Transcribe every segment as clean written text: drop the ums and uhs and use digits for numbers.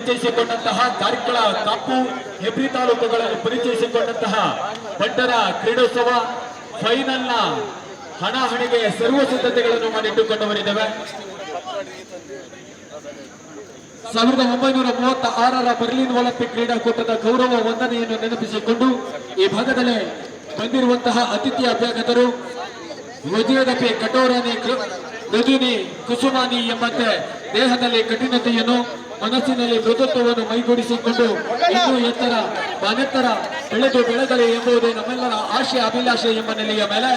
ಪರಿಚಯಿಸಿಕೊಂಡಂತಹ ಕಾರ್ಕಳ ಕಾಪು ಹೆಬ್ರಿ ತಾಲೂಕುಗಳಲ್ಲಿ ಪರಿಚಯಿಸಿಕೊಂಡಂತಹ ಬಂಟರ ಕ್ರೀಡೋತ್ಸವ ಫೈನಲ್ನ ಹಣಾಹಣಿಗೆ ಸರ್ವ ಸಿದ್ಧತೆಗಳನ್ನು ಮಾಡಿಟ್ಟುಕೊಂಡವರಿದ್ದೇವೆ. 1936ರ ಬರ್ಲಿನ್ ಒಲಿಂಪಿಕ್ ಕ್ರೀಡಾಕೂಟದ ಗೌರವ ವಂದನೆಯನ್ನು ನೆನಪಿಸಿಕೊಂಡು ಈ ಭಾಗದಲ್ಲಿ ಬಂದಿರುವಂತಹ ಅತಿಥಿ ಅಭ್ಯಾಗತರು ವಿಜಯದಪಿ ಕಠೋರನಿ ಮೃದುನಿ ಕುಸುಮಾನಿ ಎಂಬಂತೆ ದೇಹದಲ್ಲಿ ಕಠಿಣತೆಯನ್ನು ಮನಸ್ಸಿನಲ್ಲಿ ಮೃದುತ್ವವನ್ನು ಮೈಗೂಡಿಸಿಕೊಂಡು ಇನ್ನೂ ಎತ್ತರ ಮನೆತ್ತರ ಬೆಳೆಗಲಿ ಎಂಬುದೇ ನಮ್ಮೆಲ್ಲರ ಆಶೆ ಅಭಿಲಾಷೆ ಎಂಬ ನೆಲೆಯ ಮೇಲೆ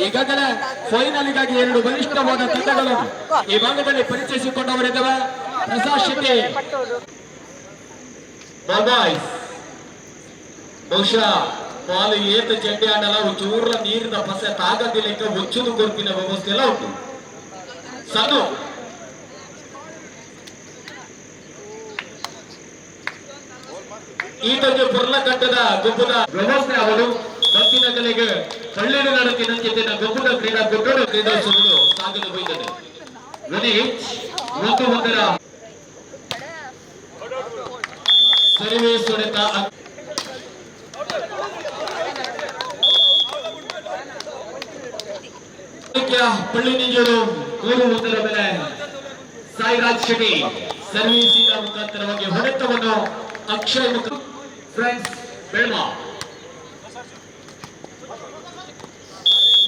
ಈಗಾಗಲೇ ಫೈನಲ್ಗಾಗಿ 2 ಬಲಿಷ್ಠವಾದ ತಂಡಗಳು ಈ ಭಾಗದಲ್ಲಿ ಪರಿಚಯಿಸಿಕೊಂಡವರಿದ್ದೇವೆ. ಪ್ರಸಾದ್ ಶೆಟ್ಟಿ ಬಹುಶಃ ಪಾಲು ಏತ ಚೆಂಡೆ ಆಡಲ್ಲ ಚೂರ ನೀರಿನ ಪಸೆ ತಾಗದಿಲ್ಲಕ್ಕೆ ಒಚ್ಚುದು ಕೊರಪಿನ ವ್ಯವಸ್ಥೆ ಎಲ್ಲ ಉಂಟು. ಸಣ್ಣ ಈತಗೆ ಪುರ್ಲಕಟ್ಟದ ಗೊಬ್ಬದ ವ್ಯವಸ್ಥೆ ಅವರು ಮತ್ತಿನ ಕಲೆಗೆ ಹಳ್ಳಿನ ನಡಕಿನ ಗೊಬ್ಬದ ಕ್ರೀಡಾಕೂಟಗಳು ಕ್ರೀಡೋತ್ಸವಗಳು ಸಾಗಲು ಬೈತದೆ. ಒಂದರ ಸರ್ವಿಸ್ ಹೊಡೆತ ಪಳ್ಳಿ ನಿಂಜೂರು 3-1 ಮೇಲೆ ಸಾಯಿರಾಜ್ ಶೆಟ್ಟಿ ಸರ್ವೀಸಿನ ಮುಖಾಂತರವಾಗಿ ಹೊಡೆತವನ್ನು ಅಕ್ಷಯ್ ಫ್ರೆಂಡ್ಸ್ ಬೆಳ್ಮಾ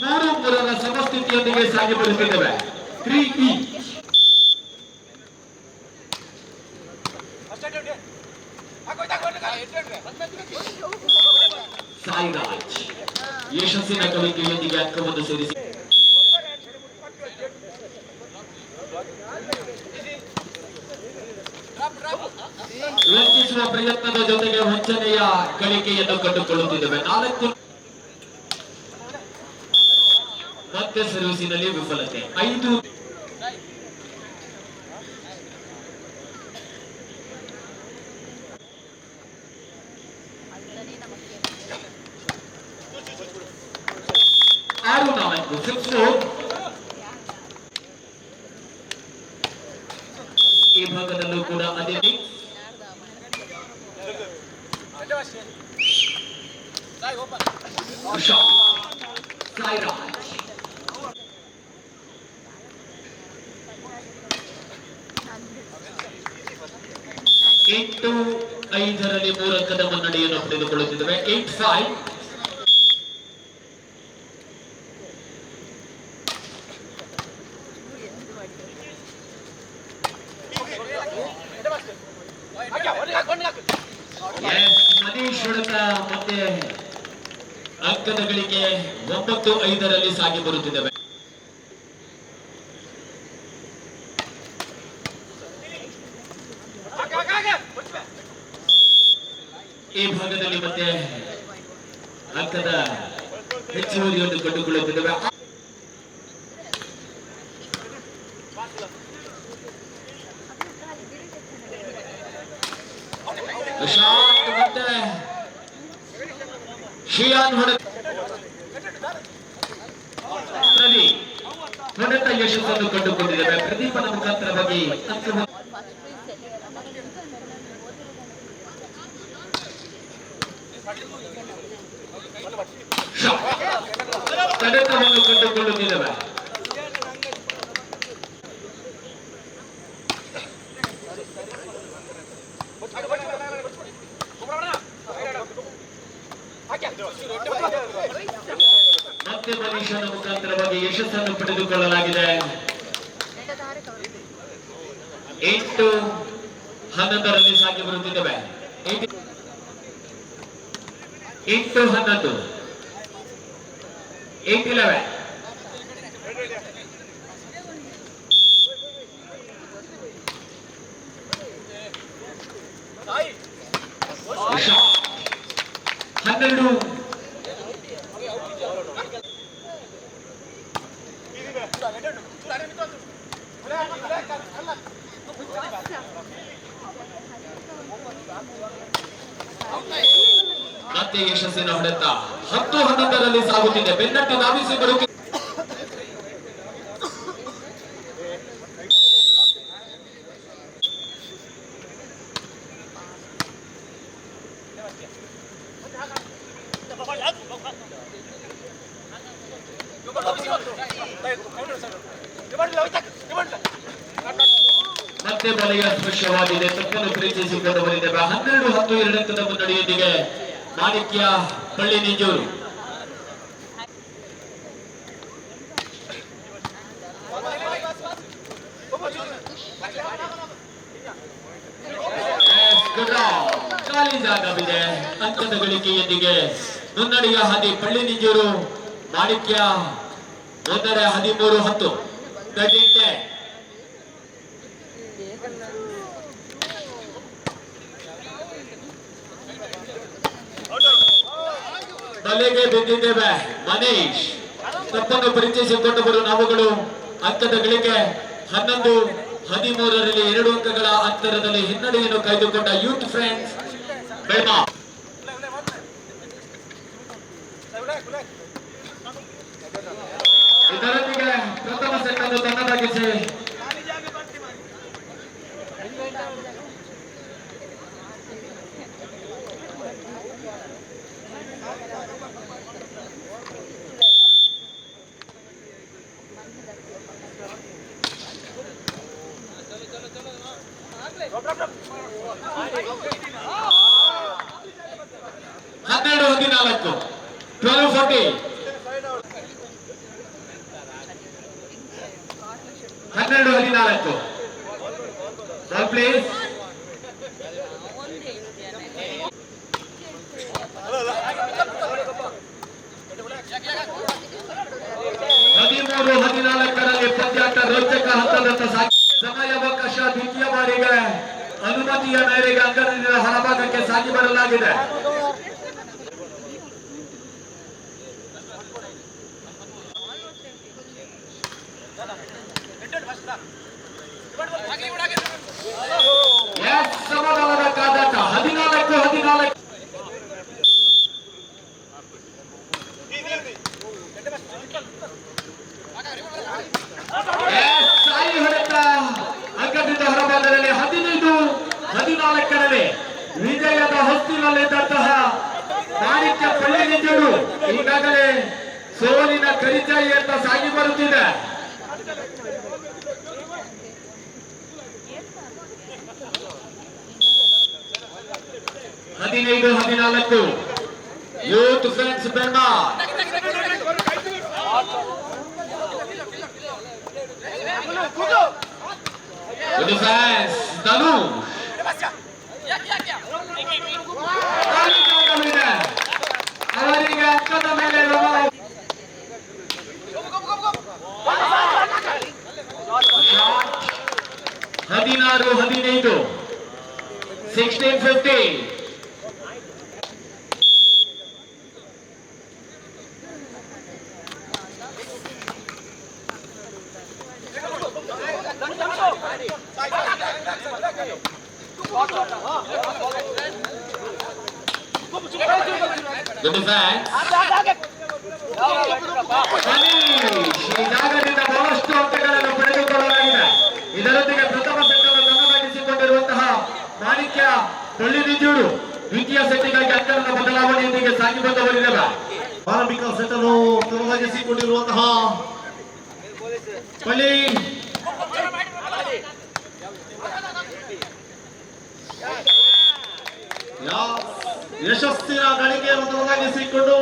3-3ರ ಸಮಸ್ಥಿತಿಯೊಂದಿಗೆ ಸಾಗಿ ಬರುತ್ತಿದ್ದೇವೆ. 3E ಸಾಯಿರಾಜ್ ಯಶಸ್ಸಿನ ಕಲಿಕೆಯೊಂದಿಗೆ ಅಂಕವನ್ನು ಸೇರಿಸಿ ವಂಚಿಸುವ ಪ್ರಯತ್ನದ ಜೊತೆಗೆ ವಂಚನೆಯ ಕಲಿಕೆಯನ್ನು ಕಂಡುಕೊಳ್ಳುತ್ತಿದ್ದೇವೆ. 4 ಮತ್ತೆ ಸರ್ವಿಸಿನಲ್ಲಿ ವಿಫಲತೆ. 5 ಈ ಭಾಗದಲ್ಲೂ ಕೂಡ ಅದೇ ಸಾಯಿರಾಜ್ 8-5ರಲ್ಲಿ 3 ಅಂಕದ ಮುನ್ನಡೆಯನ್ನು ಪಡೆದುಕೊಳ್ಳುತ್ತಿದ್ದೇವೆ. 8-5 ಮನೀಶ್ ಹೊಡೆತ ಮತ್ತೆ ಅಂಕದ ಗಳಿಕೆ 9-5ರಲ್ಲಿ ಸಾಗಿ ಬರುತ್ತಿದ್ದೇವೆ. ಈ ಭಾಗದಲ್ಲಿ ಮತ್ತೆ ಅಂಕದ ಹೆಚ್ಚುವರಿಯನ್ನು ಕಂಡುಕೊಳ್ಳುತ್ತಿದ್ದೇವೆ. ಮತ್ತೆ ಶಿಯಾನ್ ಹೊಡೆತ ಯಶಸ್ಸನ್ನು ಕಂಡುಕೊಂಡಿದ್ದೇವೆ. ಪ್ರದೀಪನ ಮುಖಾಂತರವಾಗಿ ಕಡತವನ್ನು ಕಂಡುಕೊಳ್ಳುತ್ತಿದ್ದೇವೆ. ಮತ್ತೆ ಮನುಷ್ಯನ ಮುಖಾಂತರವಾಗಿ ಯಶಸ್ಸನ್ನು ಪಡೆದುಕೊಳ್ಳಲಾಗಿದೆ. 8-11ರಲ್ಲಿ ಸಾಗಿ ಬರುತ್ತಿದ್ದೇವೆ. 8-11 8-11 12 ಮತ್ತೆ ಯಶಸ್ಸಿನ ಹೊಡೆತ 10-11ರಲ್ಲಿ ಸಾಗುತ್ತಿದೆ. ಬೆನ್ನಟ್ಟಿ ಧಾವಿಸಿ ಬರುತ್ತಿದೆ. ಮತ್ತೆ ಬಲೆಯ ಸ್ಪರ್ಶವಾಗಿದೆ, ತಪ್ಪನ್ನು ಪ್ರೀತಿಸಿಕೊಂಡು ಬಂದಿದ್ದೇವೆ. 12-10 ಎರಡಂಕದ ಮುನ್ನಡೆಯೊಂದಿಗೆ ಮಾಣಿಕ್ಯ ಪಳ್ಳಿ ನಿಂಜೂರು. ಖಾಲಿ ಜಾಗವಿದೆ. ಅಂಕದ ಗಳಿಕೆಯೊಂದಿಗೆ ಮುನ್ನಡೆಯ ಹಾದಿ ಪಳ್ಳಿ ನಿಂಜೂರು. ಮಾಣಿಕ್ಯ 13-10 ಬಲೆಗೆ ಬಿದ್ದಿದ್ದೇವೆ. ಮನೀಶ್ ತಪ್ಪನ್ನು ಪರಿಚಯಿಸಿಕೊಂಡು ಬರುವ ನಾವುಗಳು. ಅಂಕದ ಗಳಿಕೆ 11-13ರಲ್ಲಿ 2 ಅಂಕಗಳ ಅಂತರದಲ್ಲಿ ಹಿನ್ನಡೆಯನ್ನು ಕಾಯ್ದುಕೊಂಡ ಯೂತ್ ಫ್ರೆಂಡ್ಸ್ ಬೆಳ್ಮಾ. ಇದರೊಂದಿಗೆ ಪ್ರಥಮ ಸೆಟ್ ಅನ್ನು ತನ್ನದಾಗಿಸಿ ಹನ್ನೆರಡು 14 12-14 12-14 ಬಾಲ್ ಪ್ಲೀಸ್. ಹದಿಮೂರು 14ರಲ್ಲಿ ಪಂದ್ಯಾಟ ರೋಚಕ ಹಂತದತ್ತ ಸಮಯಾವಕಾಶ ದ್ವಿತೀಯ ಬಾರಿಗೆ ಅನುಮತಿಯ ಮೇರೆಗೆ ಅಂಗದಿಂದ ಹೊರಭಾಗಕ್ಕೆ ಸಾಗಿ ಬರಲಾಗಿದೆ. ಸಮಬಲದ ಕಾದಾಟ 14-14 ಸಾಯಿ ಹೊಡೆತ ಅಂಕದಿಂದ ಹೊರಭಾಗದಲ್ಲಿ 15-14ರಲ್ಲಿ ವಿಜಯದ ಹೊಸ್ತಿನಲ್ಲಿದ್ದಂತಹ ಮಾಣಿಕ್ಯ ಪಳ್ಳಿ ನಿಂಜೂರು ಈಗಾಗಲೇ ಸೋಲಿನ ಕರಿಚಾಯಿಯತ್ತ ಸಾಗಿ ಬರುತ್ತಿದೆ. 15-14 ಯೂತ್ ಫ್ರೆಂಡ್ಸ್ ಬೆಳ್ಮಾ. ಡಿಫೆನ್ಸ್ ಧನುಷ್ ಅವರಿಗೆ ಅಂಕದ ಮೇಲೆ 16-15 16-15 Good defense. ಜಾಗದಿಂದ ಬಹಳಷ್ಟು ಅಂಕಗಳನ್ನು ಪಡೆದುಕೊಳ್ಳಲಾಗಿದೆ. ಇದರೊಂದಿಗೆ ಪ್ರಥಮ ಸೆಟ್ ಅನ್ನು ತನ್ನದಾಗಿಸಿಕೊಂಡಿರುವಂತಹ ಮಾಣಿಕ್ಯ ಪಳ್ಳಿ ನಿಂಜೂರು ದ್ವಿತೀಯ ಸೆಟ್ಟಿಗಾಗಿ ಅಂಕಗಳ ಬದಲಾವಣೆಯೊಂದಿಗೆ ಸಾಗಿ ಬಂದವರಿದ್ದಾರೆ. ಆರಂಭಿಕ ಸೆಟ್ ಅನ್ನು ತನ್ನದಾಗಿಸಿಕೊಂಡಿರುವಂತಹ ಪಳ್ಳಿ ಯಶಸ್ಸಿನ ಗಳಿಕೆಯನ್ನು ತನ್ನದಾಗಿಸಿಕೊಂಡು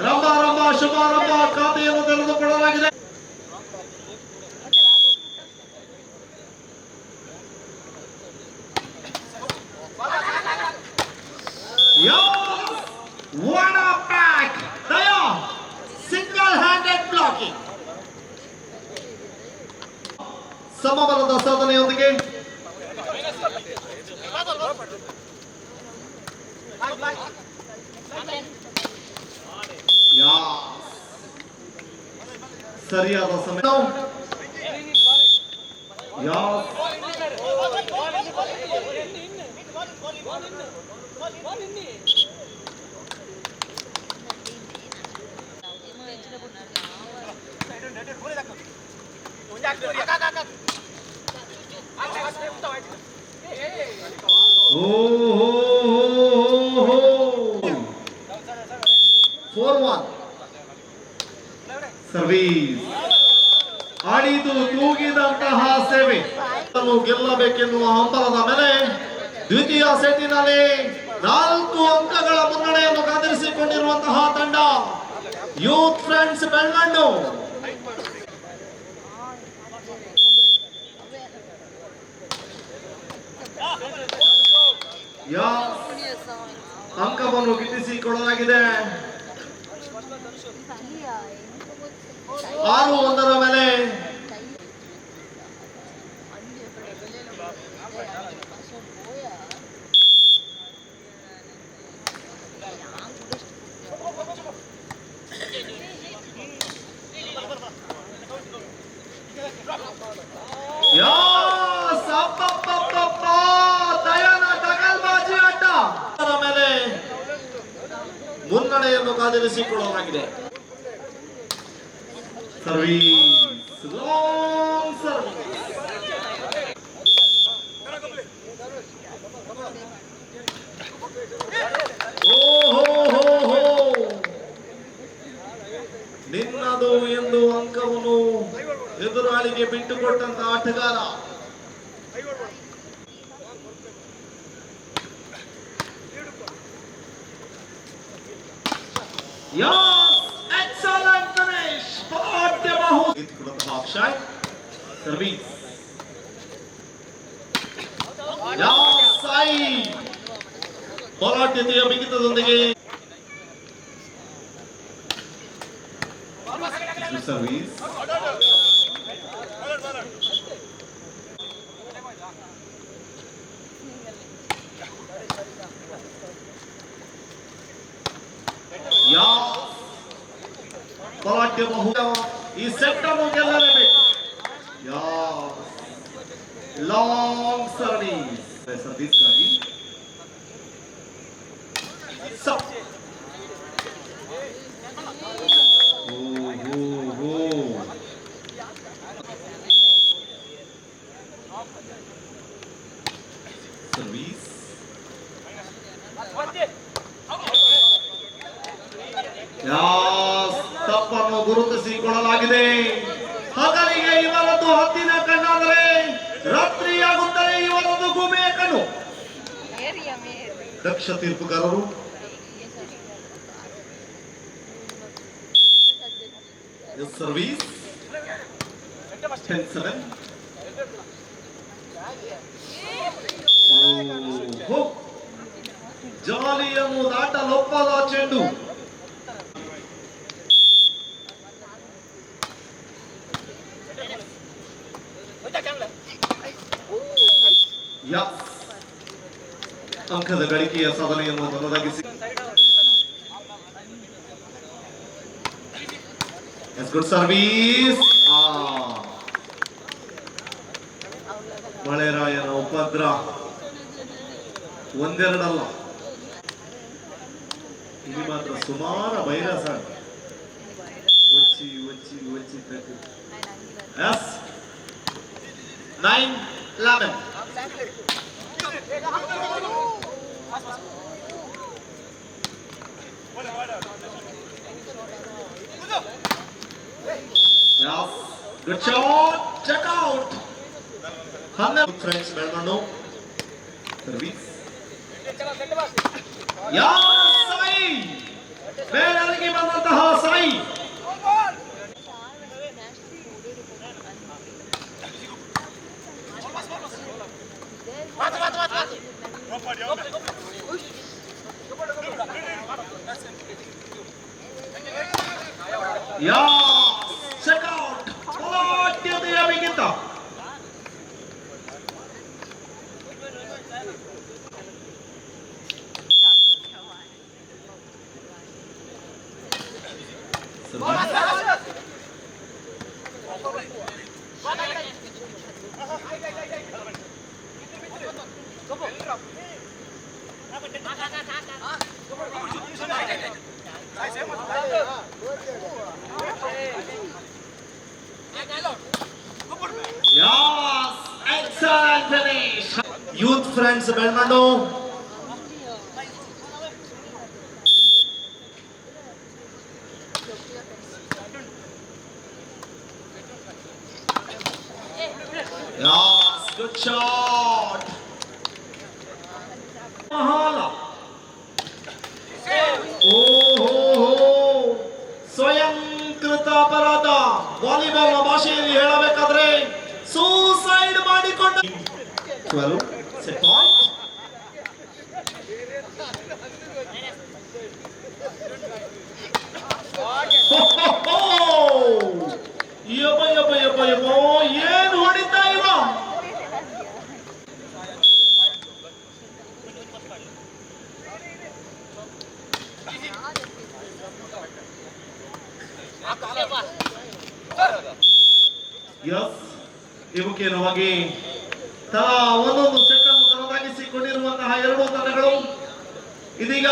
ರಂಭಾರಂಭ ಶುಭಾರಂಭ ಖಾತೆಯನ್ನು ತೆರೆದುಕೊಳ್ಳಲಾಗಿದೆ. What a pack! Daya single-handed blocking. ಸಮಬಲದ ಸಾಧನೆಯೊಂದಿಗೆ ಸರಿಯಾದ ಸಮಯ ಸರ್ವೀಸ್ ಆಡಿದು ತೂಗಿದಂತಹ ಸೇವೆ ಗೆಲ್ಲಬೇಕೆನ್ನುವ ಹಂಬಲದ ಮೇಲೆ ದ್ವಿತೀಯ ಸೆಟ್ಟಿನಲ್ಲಿ 4 ಅಂಕಗಳ ಮುನ್ನಡೆಯನ್ನು ಕಾದಿರಿಸಿಕೊಂಡಿರುವಂತಹ ತಂಡ ಯೂತ್ ಫ್ರೆಂಡ್ಸ್ ಬೆಳ್ಮಣ್ಣು. ಅಂಕವನ್ನು ಗಿಟ್ಟಿಸಿಕೊಳ್ಳಲಾಗಿದೆ. 6-1 ಮೇಲೆ ದಯಾನ ತಗಲ್ಬಾಜಿ ಆಟ ಮೇಲೆ ಮುನ್ನಡೆಯನ್ನು ಕಾದಿರಿಸಿಕೊಳ್ಳಲಾಗಿದೆ. Service long service. ನಿನ್ನದು ಎಂದು ಅಂಕವನ್ನು ಎದುರಾಳಿಗೆ ಬಿಟ್ಟುಕೊಟ್ಟಂತ ಆಟಗಾರ. ಎಕ್ಸಲೆಂಟ್ ಗಣೇಶ್ ಅಕ್ಷಯ್. ಸರ್ವೀಸ್ ಸಾಯಿ ಹೋರಾಟತೆಯ ಬಿಗಿತದೊಂದಿಗೆ ಸರ್ವೀಸ್. ಹೋರಾಟ ಬಹು ಈ ಸೆಟ್ ಅನ್ನು ಗೆಲ್ಲಲೇಬೇಕು. ಲಾಂಗ್ ಸರ್ವೀಸ್ ಸರ್ವೀಸ್ಗಾಗಿ ಸರ್ವೀಸ್. ತಪ್ಪನ್ನು ಗುರುತಿಸಿಕೊಳ್ಳಲಾಗಿದೆ. ಹಗಲಿಗೆ ಇವರದ್ದು ಹದ್ದಿನ ಕಣ್ಣಾದರೆ ರಾತ್ರಿಯಾಗುತ್ತದೆ ಇವರದ್ದು ಗುಮೆಯ ಕಣ್ಣು. ದಕ್ಷ ತೀರ್ಪುಗಾರರು. ಸರ್ವೀಸ್ 10-7. ಜಾಲಿಯನ್ನು ದಾಟಲೊಪ್ಪದ ಚೆಂಡು. ಅಂಕದ ಗಳಿಕೆಯ ಸಾಧನೆಯನ್ನು ತನ್ನದಾಗಿಸಿ ಗುಡ್ ಸರ್ವೀಸ್. ಮಳೆರಾಯನ ಉಪದ್ರ ಒಂದೆರಡಲ್ಲ, ಇಲ್ಲಿ ಮಾತ್ರ ಸುಮಾರು ವೈರಸ್ ಒಚ್ಚಿ ಒಚ್ಚಿ ಒಚ್ಚಿ ತಟ್ಟಿ. 9-11. Yes, good shot, check out. Friends, Belmano. Service. Yeah, Sai. ಬೇರೆಯವರಿಗೆ ಬಂದಂತಹ ಸಾಯಿ. Check out. ಹೋರಾಟತೆಯ ಬಿಗಿತ. Excellent finish. Youth friends, Belmano. Shot ಮಹಾಲ ಓಹೋ ಸ್ವಯಂಕೃತ ಅಪರಾಧ ವಾಲಿಬಾಲ್ ಭಾಷೆಯಲ್ಲಿ ಹೇಳಬೇಕಾದ್ರೆ ಸೂಸೈಡ್ ಮಾಡಿಕೊಂಡ 12 set point ಏನು ಹೊಡಿತಾ ಇವ ಎಸ್ ಇವಕ್ಕೇನವಾಗಿ ತಲಾ ಒಂದೊಂದು ಸೆಟ್ ಅನ್ನು ತನ್ನದಾಗಿಸಿಕೊಂಡಿರುವಂತಹ ಎರಡು ತಂಡಗಳು ಇದೀಗ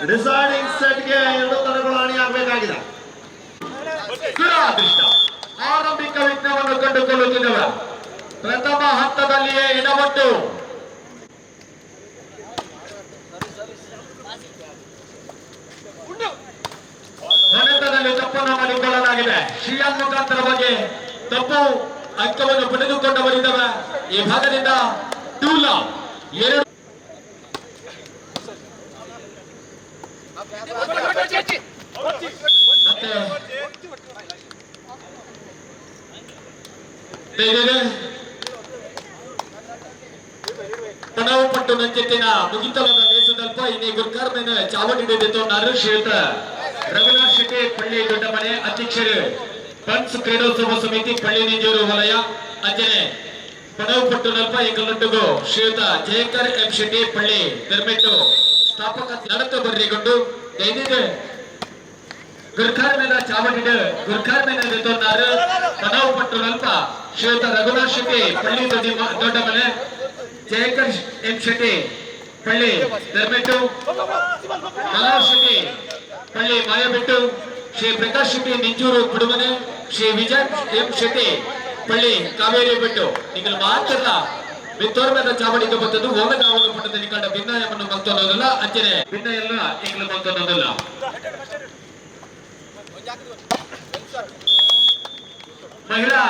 ಡಿಸೈಡಿಂಗ್ ಸೆಟ್ಗೆ ಎರಡು ತಂಡಗಳು ಅಣಿಯಾಗಬೇಕಾಗಿದೆ. ದುರಾದೃಷ್ಟ ಆರಂಭಿಕ ವಿಘ್ನವನ್ನು ಕಂಡುಕೊಳ್ಳುತ್ತಿದ್ದವ ಪ್ರಥಮ ಹಂತದಲ್ಲಿಯೇ ಎಡವಟ್ಟು ಗಣಿತದಲ್ಲಿ ತಪ್ಪನ್ನು ಮಾಡಿಕೊಳ್ಳಲಾಗಿದೆ. ಶ್ರೀಯಾನ್ ಮುಖಾಂತರ ಬಗ್ಗೆ ತಪ್ಪು ಅಂಕವನ್ನು ಪಡೆದುಕೊಂಡವರಿದ್ದವ ಈ ಭಾಗದಿಂದ ಟೂಲ ಎರಡು ತನವು ಪಟ್ಟು ನಂಚೆತ್ತಿನ ಮುಗಿತಲದ ಲೇಸದಲ್ಪ ಇನ್ನೇ ಗುರ್ಕಾರ್ ಮೇಲೆ ಚಾವಟಿಡಿದ್ದು ನಾನು ಶ್ರೀಯುತ ರಘುನಾಥ್ ಶೆಟ್ಟಿ ಪಳ್ಳಿ ದೊಡ್ಡಮನೆ ಅಧ್ಯಕ್ಷರು ಪಂಚ್ ಕ್ರೀಡೋತ್ಸವ ಸಮಿತಿ ಪಳ್ಳಿ ನಿಂಜೂರು ವಲಯ ಅಂಜನೆ ಪನವು ಪಟ್ಟು ನಲ್ಪ ಎಂಗಲೊಟ್ಟುಗು ಶ್ರೀಯುತ ಜಯಕರ್ ಎಂ ಶೆಟ್ಟಿ ಪಳ್ಳಿ ಧರ್ಮೆಟ್ಟು ಸ್ಥಾಪಕ ನಡತ ಬರ್ರಿಗೊಂಡು ದೈನಿಗೆ ಗುರ್ಕಾರ್ ಮೇಲೆ ಚಾವಟಿಡು ಗುರ್ಕಾರ್ ಮೇಲೆ ತೊಂದಾರು ಪನವು ಪಟ್ಟು ನಲ್ಪ ಶ್ರೀಯುತ ರಘುನಾಥ್ ಶೆಟ್ಟಿ ಪಳ್ಳಿ ದೊಡ್ಡಮನೆ ಜಯಕರ್ ಎಂ ಶೆಟ್ಟಿ ಪಳ್ಳಿ ಧರ್ಮೆಟ್ಟು ಮನೋಹರ್ ಶೆಟ್ಟಿ ಪಳ್ಳಿ ಮಾಯಬೆಟ್ಟು ಶ್ರೀ ಪ್ರಕಾಶ್ ಶೆಟ್ಟಿ ನಿಂಜೂರು ಕುಡುಮನೆ ಶ್ರೀ ವಿಜಯ್ ಎಂ ಶೆಟ್ಟಿ ಪಳ್ಳಿ ಕಾವೇರಿ ಬೆಟ್ಟು നിങ്ങൾ ಮಾತ್ರ ಮಿತ್ತೋರ್ಮದ ಚಾವಡಿಗೆ ಬಂದದ್ದು ಹೋಗದಾವಲು ಪಟ್ಟದಲ್ಲಿ ಕಂಡ ಭಿನ್ನಯವನ್ನು ಮತ್ತೊನ್ನೋದಿಲ್ಲ ಅಂಚನೆ ಭಿನ್ನ ಎಲ್ಲ ಈಗಲೂ ಮತ್ತೊನ್ನೋದಿಲ್ಲ. ಮಹಿಳಾ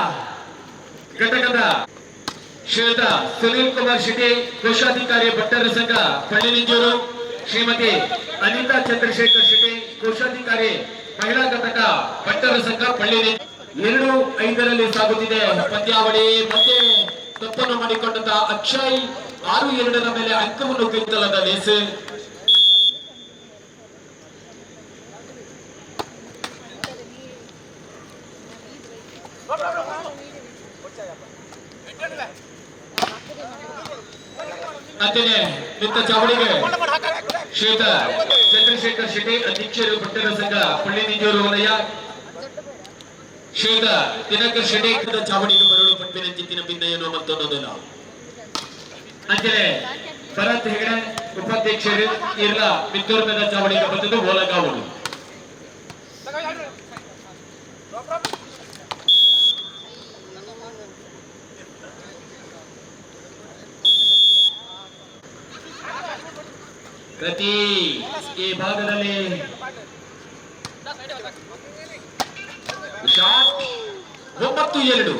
ಘಟಕದ ಶ್ರೀಯುತ ಸುನೀಲ್ ಕುಮಾರ್ ಶೆಟ್ಟಿ ಕೋಶಾಧಿಕಾರಿ ಭಟ್ಟರ ಸಂಘ ಪಳ್ಳಿ ನಿಂಜೂರು ಶ್ರೀಮತಿ ಅನಿತಾ ಚಂದ್ರಶೇಖರ್ ಶೆಟ್ಟಿ ಕೋಶಾಧಿಕಾರಿ ಮಹಿಳಾ ಘಟಕ ಭಟ್ಟರ ಸಂಘ ಪಳ್ಳಿ 2-5ರಲ್ಲಿ ಸಾಗುತ್ತಿದೆ ಪಂದ್ಯಾವಳಿ. ಮತ್ತೆ ತಪ್ಪನ್ನು ಮಾಡಿಕೊಂಡಂತ ಅಕ್ಷಯ್ 6-2 ಮೇಲೆ ಅಂಕವನ್ನು ಗೆದ್ದಲದ ಲೇಸು. ಅಂತೆಯೇ ನಿಂತ ಚಾವಡಿಗೆ ಶ್ರೀಯುತ ಚಂದ್ರಶೇಖರ್ ಶೆಟ್ಟಿ ಅಧ್ಯಕ್ಷರು ಭಟ್ಟರ ಸಂಘ ಪಳ್ಳಿ ನಿಂಜೂರು ವಲಯ ಶ್ರೀಯುತ ದಿನಕರ್ ಶೆಟ್ಟಿ ಚಾವಡಿಗೆ ಬರಲು ಪಂಪಿನ ಚಿತ್ತಿನ ಭಿನ್ನಯನು ಮತ್ತೊನ್ನೋದಿಲ್ಲ. ಅಂತೆಯೇ ಭರತ್ ಹೆಗಡೆ ಉಪಾಧ್ಯಕ್ಷರು ಇರ್ಲ ಮಿತ್ತೂರ್ಮದ ಚಾವಡಿಗೆ ಬಂದದ್ದು ಓಲಗಾವಲು. ಪ್ರತಿ ಈ ಭಾಗದಲ್ಲಿ ಶಾಟ್ 9-2.